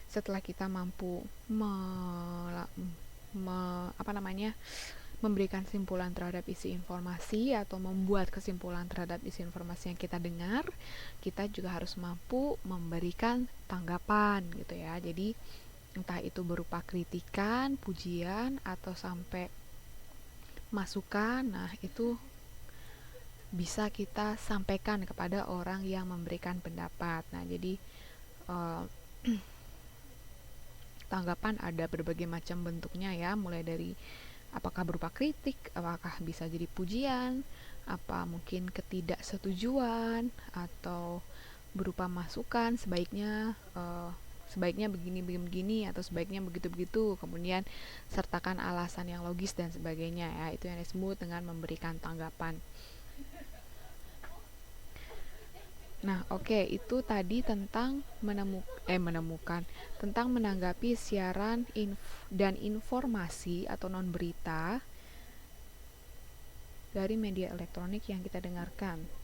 setelah kita mampu memberikan kesimpulan terhadap isi informasi atau membuat kesimpulan terhadap isi informasi yang kita dengar, kita juga harus mampu memberikan tanggapan gitu ya. Jadi entah itu berupa kritikan, pujian, atau sampai masukan, nah itu bisa kita sampaikan kepada orang yang memberikan pendapat. Nah, jadi tanggapan ada berbagai macam bentuknya ya, mulai dari apakah berupa kritik, apakah bisa jadi pujian, apa mungkin ketidaksetujuan, atau berupa masukan sebaiknya begini atau sebaiknya begitu, kemudian sertakan alasan yang logis dan sebagainya ya. Itu yang disebut dengan memberikan tanggapan. Nah, itu tadi tentang menemukan tentang menanggapi siaran dan informasi atau non berita dari media elektronik yang kita dengarkan.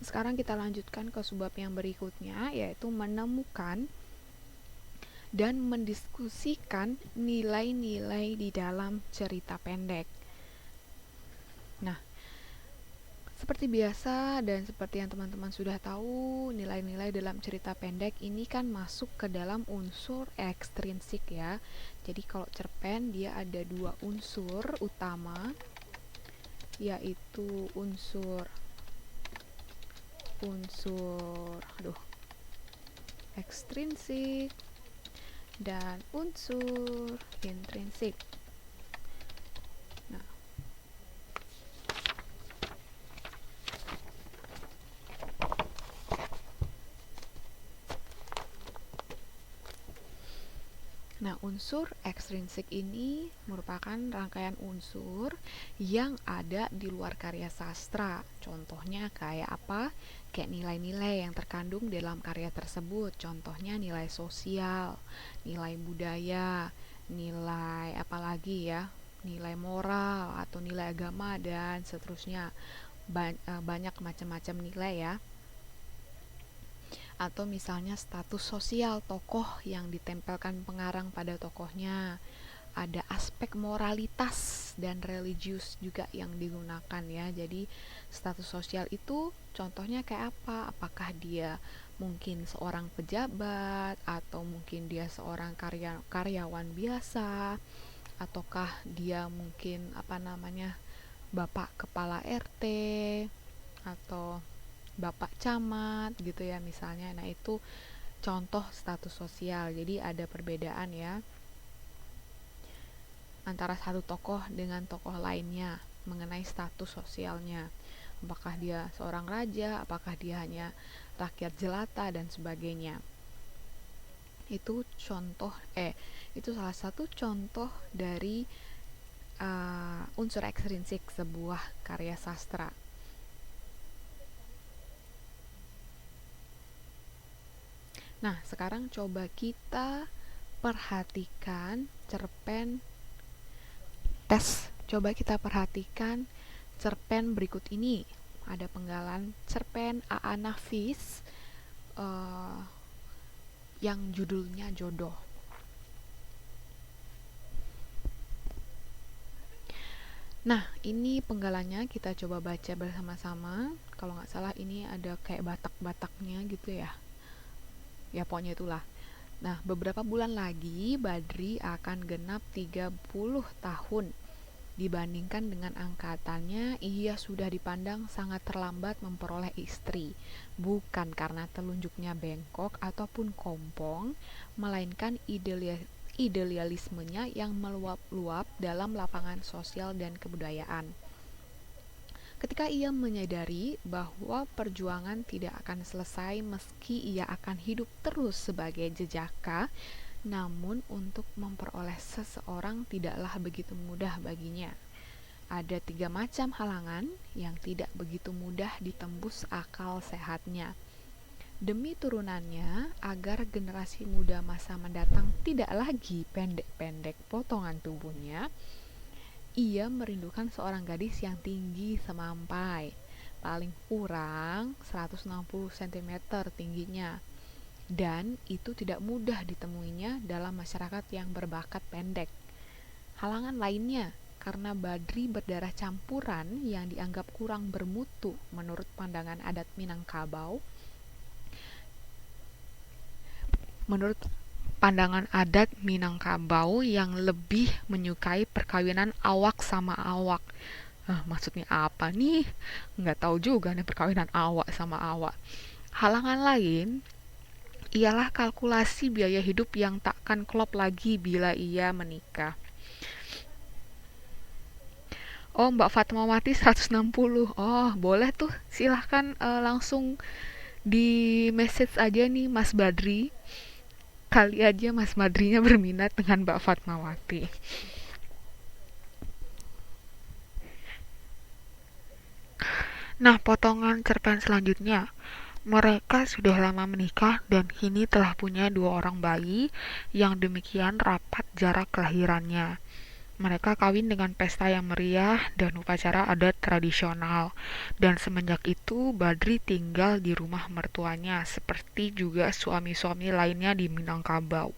Sekarang kita lanjutkan ke subbab yang berikutnya, yaitu menemukan dan mendiskusikan nilai-nilai di dalam cerita pendek. Nah, seperti biasa dan seperti yang teman-teman sudah tahu, nilai-nilai dalam cerita pendek ini kan masuk ke dalam unsur ekstrinsik ya. Jadi kalau cerpen dia ada dua unsur utama, yaitu unsur ekstrinsik dan unsur intrinsik. Nah, unsur ekstrinsik ini merupakan rangkaian unsur yang ada di luar karya sastra. Contohnya kayak apa? Kayak nilai-nilai yang terkandung dalam karya tersebut. Contohnya nilai sosial, nilai budaya, nilai apalagi ya? Nilai moral atau nilai agama dan seterusnya. Banyak macam-macam nilai ya. Atau misalnya status sosial tokoh yang ditempelkan pengarang pada tokohnya. Ada aspek moralitas dan religius juga yang digunakan ya. Jadi status sosial itu contohnya kayak apa? Apakah dia mungkin seorang pejabat, atau mungkin dia seorang karyawan biasa, ataukah dia mungkin bapak kepala RT atau bapak camat gitu ya misalnya. Nah, itu contoh status sosial. Jadi ada perbedaan ya antara satu tokoh dengan tokoh lainnya mengenai status sosialnya. Apakah dia seorang raja, apakah dia hanya rakyat jelata dan sebagainya. Itu salah satu contoh dari unsur ekstrinsik sebuah karya sastra. Nah, sekarang coba kita perhatikan cerpen berikut ini. Ada penggalan cerpen A.A. Nafis yang judulnya Jodoh. Nah, ini penggalannya kita coba baca bersama-sama. Kalau nggak salah ini ada kayak batak-bataknya gitu ya. Ya pokoknya itulah. Nah, beberapa bulan lagi Badri akan genap 30 tahun. Dibandingkan dengan angkatannya, ia sudah dipandang sangat terlambat memperoleh istri. Bukan karena telunjuknya bengkok ataupun kompong, melainkan idealismenya yang meluap-luap dalam lapangan sosial dan kebudayaan. Ketika ia menyadari bahwa perjuangan tidak akan selesai meski ia akan hidup terus sebagai jejaka, namun untuk memperoleh seseorang tidaklah begitu mudah baginya. Ada 3 macam halangan yang tidak begitu mudah ditembus akal sehatnya. Demi turunannya, agar generasi muda masa mendatang tidak lagi pendek-pendek potongan tubuhnya, ia merindukan seorang gadis yang tinggi semampai, paling kurang 160 cm tingginya. Dan itu tidak mudah ditemuinya dalam masyarakat yang berbakat pendek. Halangan lainnya, karena Badri berdarah campuran yang dianggap kurang bermutu menurut pandangan adat Minangkabau. Menurut pandangan adat Minangkabau yang lebih menyukai perkawinan awak sama awak. Maksudnya apa nih? Nggak tahu juga nih perkawinan awak sama awak. Halangan lain ialah kalkulasi biaya hidup yang takkan klop lagi bila ia menikah. Oh, Mbak Fatmawati 160. Oh, boleh tuh. Silahkan langsung di message aja nih Mas Badri. Kali aja Mas Badrinya berminat dengan Mbak Fatmawati. Nah, potongan cerpen selanjutnya. Mereka sudah lama menikah dan kini telah punya 2 orang bayi yang demikian rapat jarak kelahirannya. Mereka kawin dengan pesta yang meriah dan upacara adat tradisional. Dan semenjak itu Badri tinggal di rumah mertuanya seperti juga suami-suami lainnya di Minangkabau.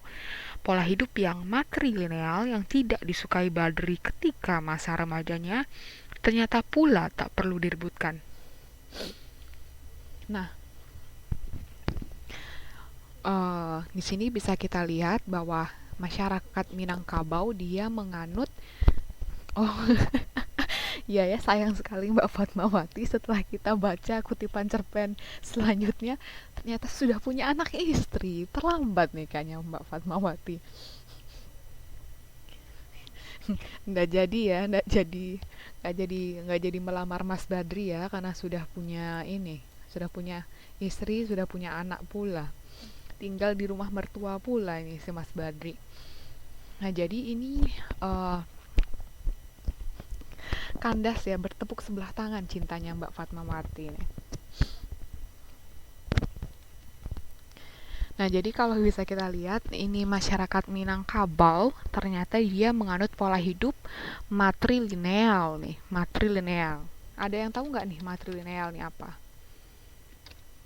Pola hidup yang matrilineal yang tidak disukai Badri ketika masa remajanya ternyata pula tak perlu direbutkan. Nah, di sini bisa kita lihat bahwa masyarakat Minangkabau dia menganut ya ya sayang sekali Mbak Fatmawati setelah kita baca kutipan cerpen selanjutnya ternyata sudah punya anak istri. Terlambat nih kayaknya Mbak Fatmawati. Nggak jadi ya, nggak jadi melamar Mas Badri ya karena sudah punya istri, sudah punya anak pula. Tinggal di rumah mertua pula ini si Mas Badri. Nah, jadi ini uh, kandas ya, bertepuk sebelah tangan cintanya Mbak Fatmawati nih. Nah, jadi kalau bisa kita lihat ini masyarakat Minangkabau ternyata dia menganut pola hidup matrilineal nih, matrilineal. Ada yang tahu nggak nih matrilineal nih apa?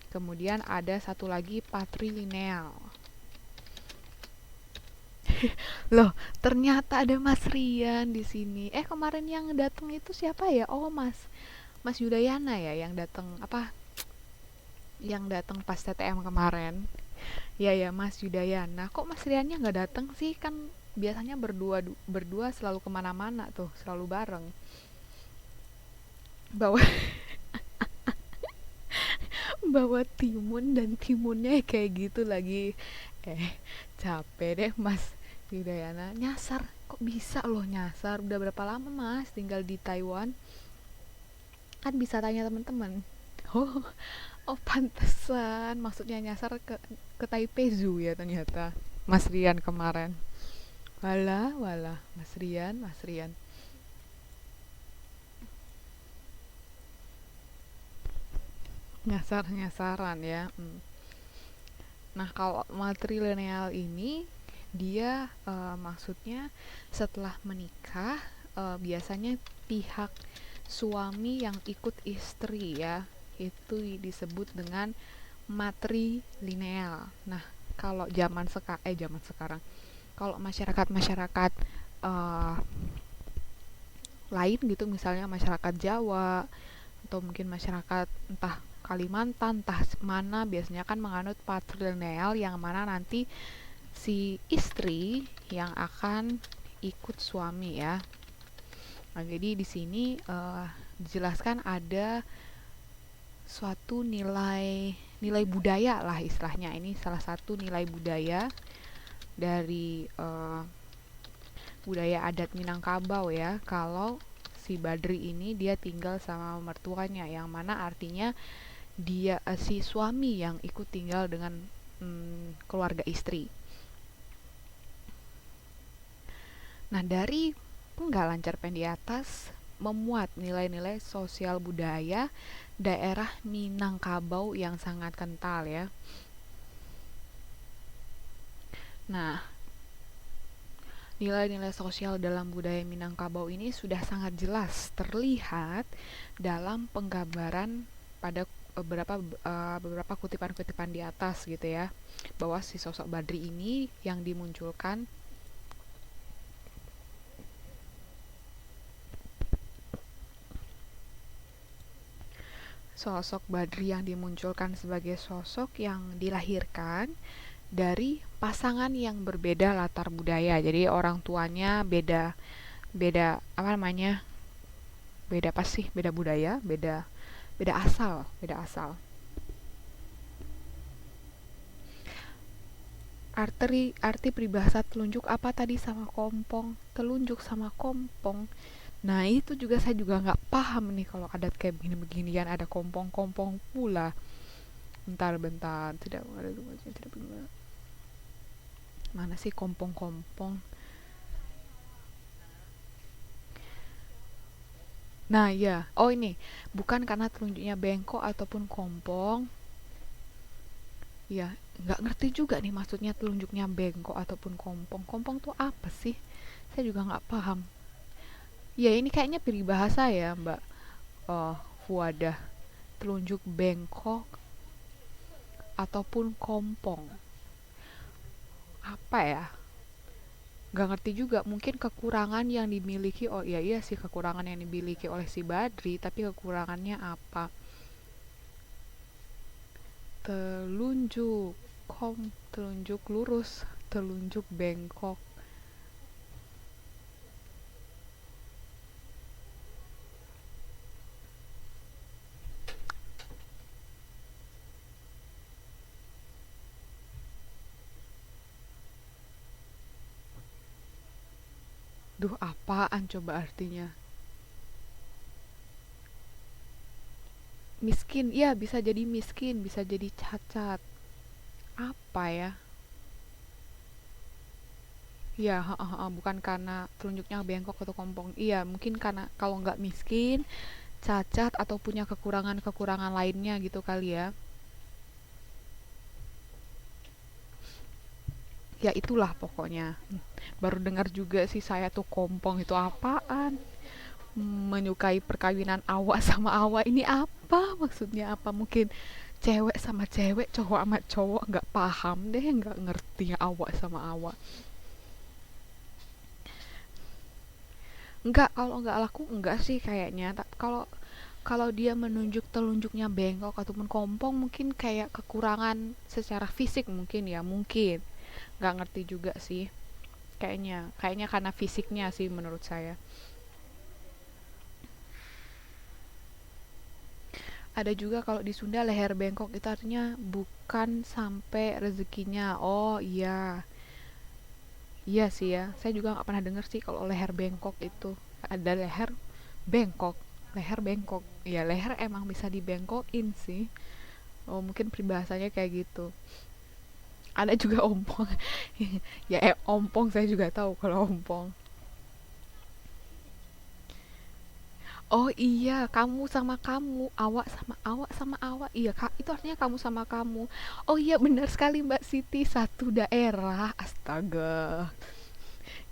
Kemudian ada satu lagi patrilineal. Loh, ternyata ada Mas Rian di sini. Kemarin yang datang itu siapa ya? Oh, Mas Yudayana ya yang datang apa? Yang datang pas TTM kemarin. Ya ya, Mas Yudayana. Kok Mas Riannya nggak datang sih? Kan biasanya berdua berdua selalu kemana-mana tuh, selalu bareng. Bawa bawa timun dan timunnya kayak gitu lagi. Capek deh Mas Yudayana. Nyasar, kok bisa loh nyasar? Udah berapa lama Mas tinggal di Taiwan? Kan bisa tanya teman-teman. Oh, oh pantesan. Maksudnya nyasar ke Taipei Zoo ya ternyata. Mas Rian kemarin. Walah, walah, Mas Rian, Mas Rian. Nyasar-nyasaran ya. Nah, kalau matrilineal ini dia maksudnya setelah menikah biasanya pihak suami yang ikut istri ya itu disebut dengan matrilineal. Nah, kalau zaman sekarang kalau masyarakat uh, lain gitu misalnya masyarakat Jawa atau mungkin masyarakat entah Kalimantan entah mana biasanya kan menganut patrilineal yang mana nanti si istri yang akan ikut suami ya. Nah, jadi di sini dijelaskan ada suatu nilai budaya lah istilahnya. Ini salah satu nilai budaya dari budaya adat Minangkabau ya, kalau si Badri ini dia tinggal sama mertuanya, yang mana artinya dia si suami yang ikut tinggal dengan keluarga istri. Nah, dari penggalan cerpen di atas memuat nilai-nilai sosial budaya daerah Minangkabau yang sangat kental ya. Nah, nilai-nilai sosial dalam budaya Minangkabau ini sudah sangat jelas terlihat dalam penggambaran pada beberapa kutipan-kutipan di atas gitu ya, bahwa si sosok Badri ini yang dimunculkan sebagai sosok yang dilahirkan dari pasangan yang berbeda latar budaya. Jadi orang tuanya beda beda apa namanya? Beda apa sih? Beda budaya, beda asal. Arti peribahasa telunjuk apa tadi sama kompong? Telunjuk sama kompong. Nah itu juga saya juga nggak paham nih kalau adat kayak begini-beginian ada kompong-kompong pula. Bentar, tidak ada tidak benar. Mana sih kompong-kompong? Nah ya, oh ini bukan karena telunjuknya bengkok ataupun kompong. Ya, nggak ngerti juga nih maksudnya telunjuknya bengkok ataupun kompong. Kompong tuh apa sih? Saya juga nggak paham. Ya ini kayaknya peribahasa ya Mbak Fuadah. Telunjuk bengkok ataupun kompong. Apa ya? Gak ngerti juga, mungkin kekurangan yang dimiliki, oh iya iya sih kekurangan yang dimiliki oleh si Badri, tapi kekurangannya apa? Telunjuk telunjuk lurus, telunjuk bengkok. Duh, apaan coba artinya? Miskin, iya bisa jadi miskin, bisa jadi cacat. Apa ya? Iya, bukan karena telunjuknya bengkok atau kompong. Iya, mungkin karena kalau nggak miskin, cacat atau punya kekurangan-kekurangan lainnya gitu kali ya. Ya itulah pokoknya. Baru dengar juga sih saya tuh kompong itu apaan. Menyukai perkawinan awak sama awak ini apa? Maksudnya apa? Mungkin cewek sama cewek, cowok sama cowok, nggak paham deh, nggak ngerti awak sama awak. Enggak, kalau nggak laku enggak sih kayaknya. Kalau kalau dia menunjuk telunjuknya bengkok ataupun kompong mungkin kayak kekurangan secara fisik mungkin ya, mungkin. Nggak ngerti juga sih. Kayaknya karena fisiknya sih menurut saya. Ada juga kalau di Sunda leher bengkok itu artinya bukan sampai rezekinya. Oh iya, iya sih ya. Saya juga nggak pernah dengar sih kalau leher bengkok itu ada bengkok, leher bengkok. Iya leher emang bisa dibengkokin sih. Oh mungkin peribahasanya kayak gitu. Ada juga ompong. Ya ompong saya juga tahu kalau ompong. Oh iya, kamu sama kamu, awak sama awak sama awak. Iya, Kak, itu artinya kamu sama kamu. Oh iya, benar sekali Mbak Siti, satu daerah. Astaga.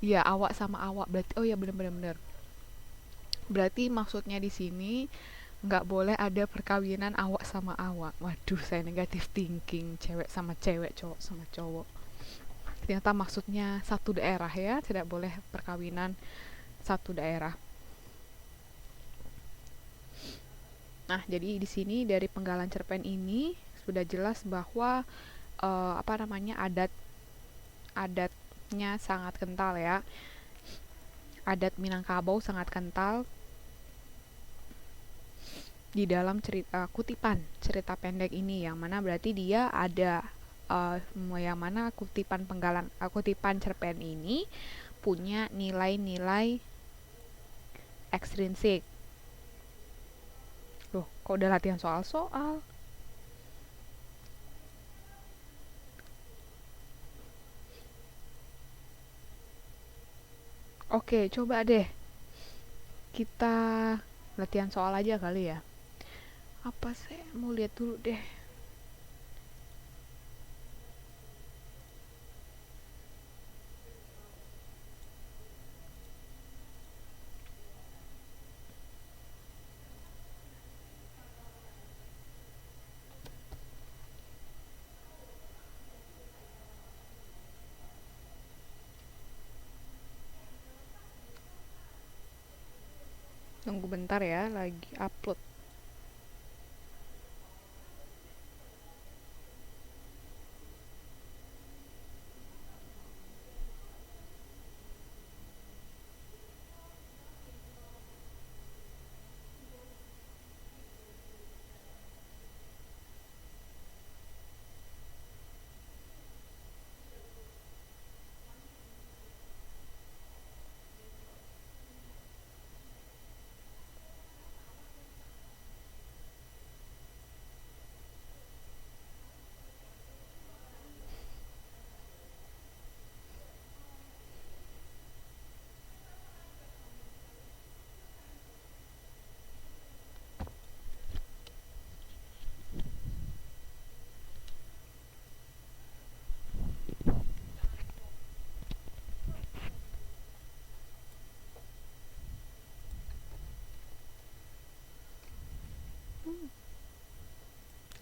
Iya, awak sama awak berarti. Oh iya, benar benar benar. Berarti maksudnya di sini nggak boleh ada perkawinan awak sama awak. Waduh, saya negatif thinking. Cewek sama cewek, cowok sama cowok. Ternyata maksudnya satu daerah ya, tidak boleh perkawinan satu daerah. Nah, jadi di sini dari penggalan cerpen ini sudah jelas bahwa apa namanya adatnya sangat kental ya. Adat Minangkabau sangat kental di dalam kutipan cerita pendek ini, yang mana berarti dia ada yang mana kutipan cerpen ini punya nilai-nilai ekstrinsik. Loh, kok udah latihan soal-soal? Oke, coba deh kita latihan soal aja kali ya. Apa sih? Mau lihat dulu deh. Tunggu bentar ya, lagi upload.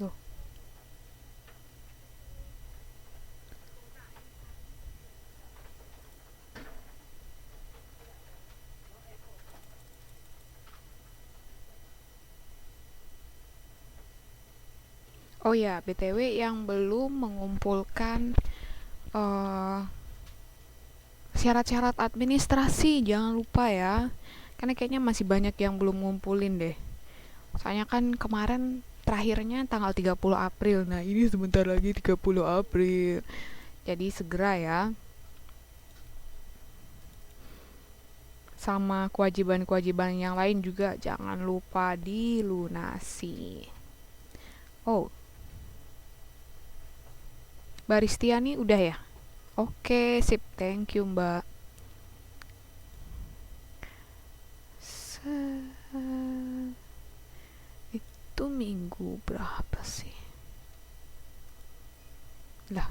Loh. Oh ya, BTW yang belum mengumpulkan eh, syarat-syarat administrasi jangan lupa ya. Karena kayaknya masih banyak yang belum ngumpulin deh. Soalnya kan kemarin terakhirnya tanggal 30 April. Nah, ini sebentar lagi 30 April. Jadi segera ya. Sama kewajiban-kewajiban yang lain juga jangan lupa dilunasi. Oh, Baristiani udah ya? Oke, sip. Thank you, Mbak. Itu minggu berapa sih? Lah,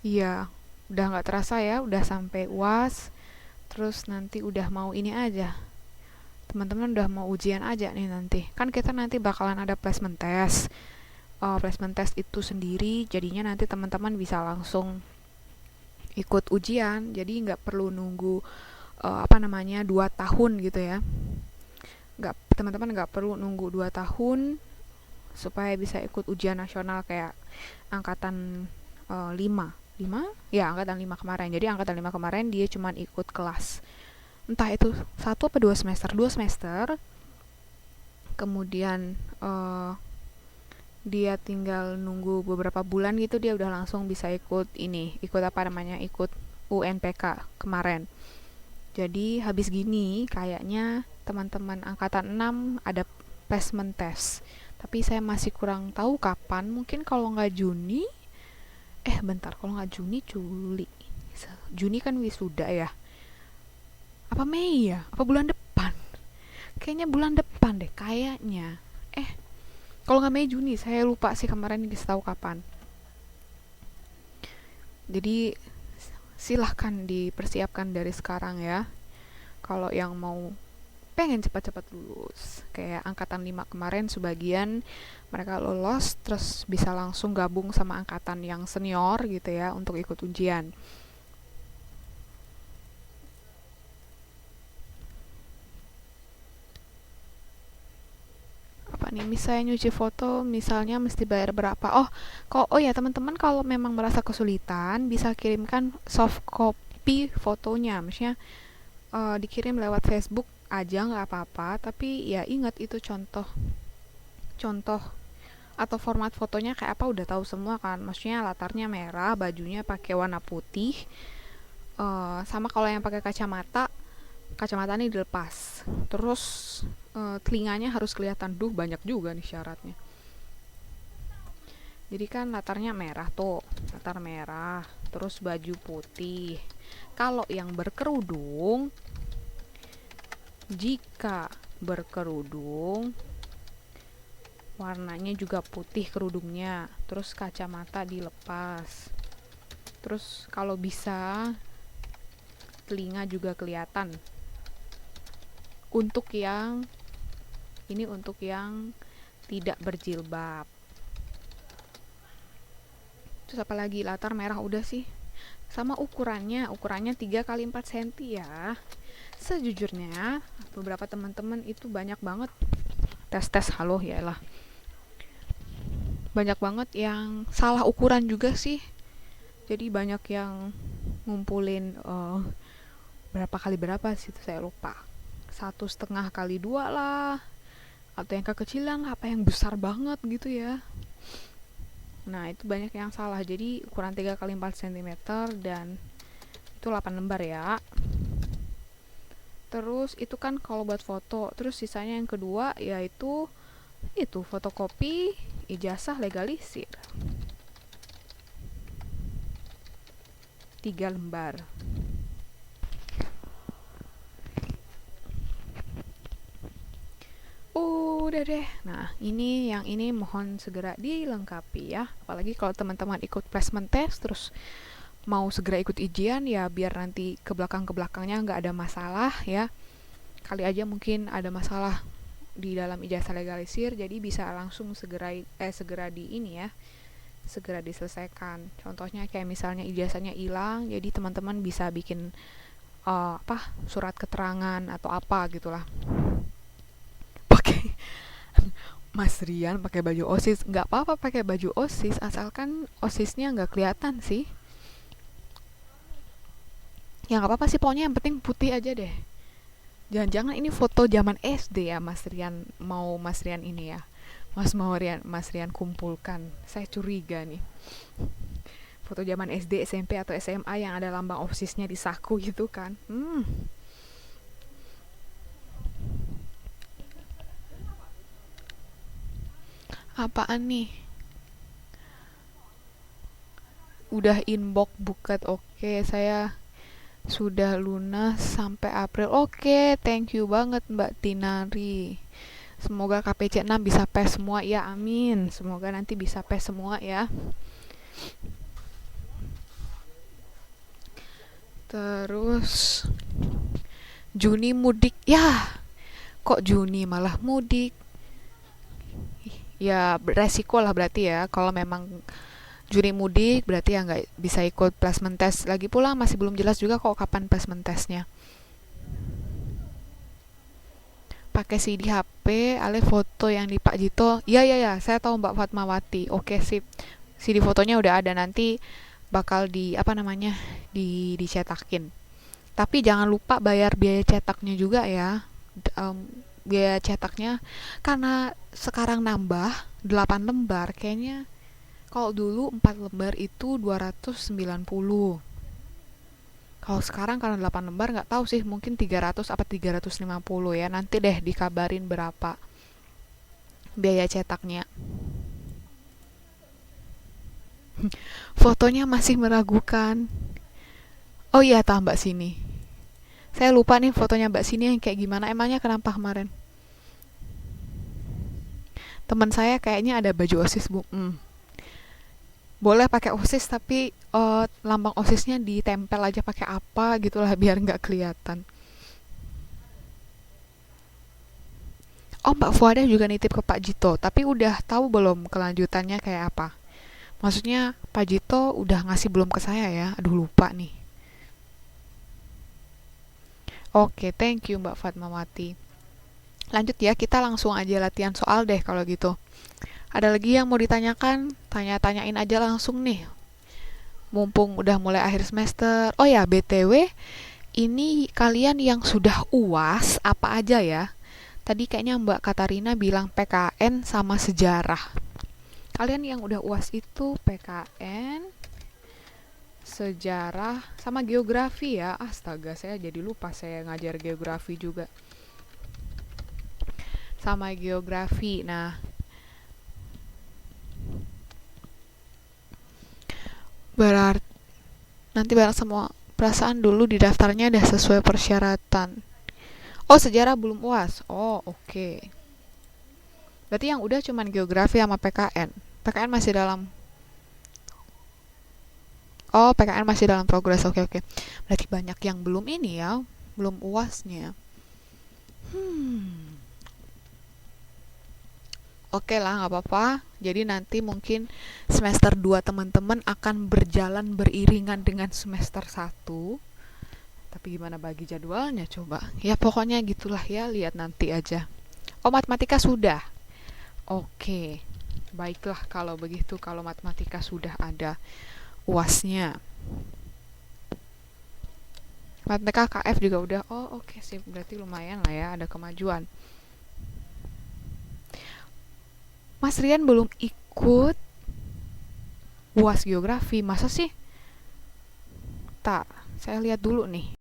iya. Udah nggak terasa ya, udah sampai UAS. Terus nanti udah mau ini aja. Teman-teman udah mau ujian aja nih nanti. Kan kita nanti bakalan ada placement test. Placement test itu sendiri, jadinya nanti teman-teman bisa langsung ikut ujian. Jadi nggak perlu nunggu 2 tahun gitu ya. Teman-teman nggak perlu nunggu 2 tahun supaya bisa ikut ujian nasional kayak angkatan 5 5 ya, angkatan 5 kemarin. Jadi angkatan 5 kemarin dia cuma ikut kelas, entah itu 1 apa 2 semester, kemudian dia tinggal nunggu beberapa bulan gitu, dia udah langsung bisa ikut UNPK kemarin. Jadi habis gini kayaknya teman-teman angkatan 6 ada placement test. Tapi saya masih kurang tahu kapan, mungkin kalau nggak Juni, bentar, kalau nggak Juni, Juli. Juni kan wisuda ya. Apa Mei ya? Apa bulan depan? Kayaknya bulan depan deh, kayaknya. Kalau nggak Mei, Juni, saya lupa sih kemarin dikasih tahu kapan. Jadi silahkan dipersiapkan dari sekarang ya. Kalau yang mau pengen cepat-cepat lulus, kayak angkatan 5 kemarin sebagian mereka lolos terus bisa langsung gabung sama angkatan yang senior gitu ya untuk ikut ujian. nih. Misalnya nyuci foto, misalnya mesti bayar berapa. Oh ya teman-teman, kalau memang merasa kesulitan bisa kirimkan soft copy fotonya. Maksudnya dikirim lewat Facebook aja nggak apa-apa, tapi ya ingat itu contoh atau format fotonya kayak apa udah tahu semua kan. Maksudnya latarnya merah, bajunya pakai warna putih. Sama kalau yang pakai kacamatanya dilepas. Terus telinganya harus kelihatan. Banyak juga nih syaratnya. Jadi kan latarnya merah tuh, latar merah, terus baju putih. Kalau yang berkerudung, jika berkerudung warnanya juga putih kerudungnya, terus kacamata dilepas. Terus kalau bisa telinga juga kelihatan. Untuk yang tidak berjilbab. Terus apalagi, latar merah udah sih. Sama ukurannya 3 kali 4 cm ya. Sejujurnya beberapa teman-teman itu banyak banget tes halo ya lah. Banyak banget yang salah ukuran juga sih. Jadi banyak yang ngumpulin berapa kali berapa sih, itu saya lupa. 1,5 kali 2 lah, atau yang kekecilan lah, apa yang besar banget gitu ya. Nah itu banyak yang salah. Jadi ukuran 3 kali 4 cm dan itu 8 lembar ya. Terus itu kan kalau buat foto. Terus sisanya yang kedua yaitu fotokopi ijazah legalisir 3 lembar. Udah deh. Nah, yang ini mohon segera dilengkapi ya. Apalagi kalau teman-teman ikut placement test terus mau segera ikut ujian ya, biar nanti ke belakangnya nggak ada masalah ya. Kali aja mungkin ada masalah di dalam ijazah legalisir, jadi bisa langsung segera diselesaikan. Contohnya kayak misalnya ijazahnya hilang, jadi teman-teman bisa bikin surat keterangan atau apa gitulah. Mas Rian pakai baju OSIS, nggak apa-apa pakai baju OSIS asalkan OSISnya nggak kelihatan sih. Ya nggak apa-apa sih, pokoknya yang penting putih aja deh. Jangan-jangan ini foto zaman SD ya Mas Rian, Mas Rian ini ya. Mas Rian kumpulkan. Saya curiga nih. Foto zaman SD, SMP atau SMA yang ada lambang OSISnya di saku gitu kan. Apaan nih? Udah inbox buket. Oke, saya sudah lunas sampai April. Oke, thank you banget Mbak Tinari. Semoga KPC 6 bisa PES semua ya, amin. Semoga nanti bisa PES semua ya. Terus Juni mudik. Ya, kok Juni malah mudik? Ya resiko lah berarti ya. Kalau memang Juni mudik berarti ya nggak bisa ikut placement test. Lagi pula masih belum jelas juga kok kapan placement testnya. Pakai CD HP, ale foto yang di Pak Jito. Ya, saya tahu Mbak Fatmawati. Oke, sip. CD fotonya udah ada, nanti bakal dicetakin. Tapi jangan lupa bayar biaya cetaknya juga ya. Biaya cetaknya karena sekarang nambah 8 lembar, kayaknya kalau dulu 4 lembar itu 290. Kalau sekarang karena 8 lembar nggak tahu sih, mungkin 300 apa 350 ya. Nanti deh dikabarin berapa biaya cetaknya. Fotonya masih meragukan. Oh iya, tambah sini. Saya lupa nih fotonya Mbak Sini yang kayak gimana. Emangnya kenapa kemarin? Teman saya kayaknya ada baju OSIS, Bu. Boleh pakai OSIS tapi lambang OSISnya ditempel aja pakai apa gitulah biar nggak kelihatan. Oh, Mbak Fuada juga nitip ke Pak Jito, tapi udah tahu belum kelanjutannya kayak apa? Maksudnya Pak Jito udah ngasih belum ke saya ya? Aduh lupa nih. Oke, thank you Mbak Fatmawati. Lanjut ya, kita langsung aja latihan soal deh kalau gitu. Ada lagi yang mau ditanyakan? Tanya-tanyain aja langsung nih. Mumpung udah mulai akhir semester. Oh ya, BTW, ini kalian yang sudah UAS apa aja ya? Tadi kayaknya Mbak Katarina bilang PKN sama sejarah. Kalian yang udah UAS itu PKN, sejarah, sama geografi ya. Astaga, saya jadi lupa saya ngajar geografi juga. Sama geografi. Nah, berarti nanti bareng semua perasaan dulu di daftarnya udah sesuai persyaratan. Oh, sejarah belum UAS. Oh, oke. Berarti yang udah cuman geografi sama PKN. PKN masih dalam. Oh, PKN masih dalam progres. Oke, oke. Berarti banyak yang belum ini ya, belum UASnya. Hmm. Oke lah, nggak apa-apa. Jadi nanti mungkin semester 2 teman-teman akan berjalan beriringan dengan semester 1. Tapi gimana bagi jadwalnya coba? Ya pokoknya gitulah ya, lihat nanti aja. Oh, matematika sudah. Oke. Baiklah kalau begitu, kalau matematika sudah ada UASnya. Matematika KF juga udah. Oh, oke sih. Berarti lumayan lah ya, ada kemajuan. Mas Rian belum ikut UAS geografi. Masa sih? Tak, saya lihat dulu nih.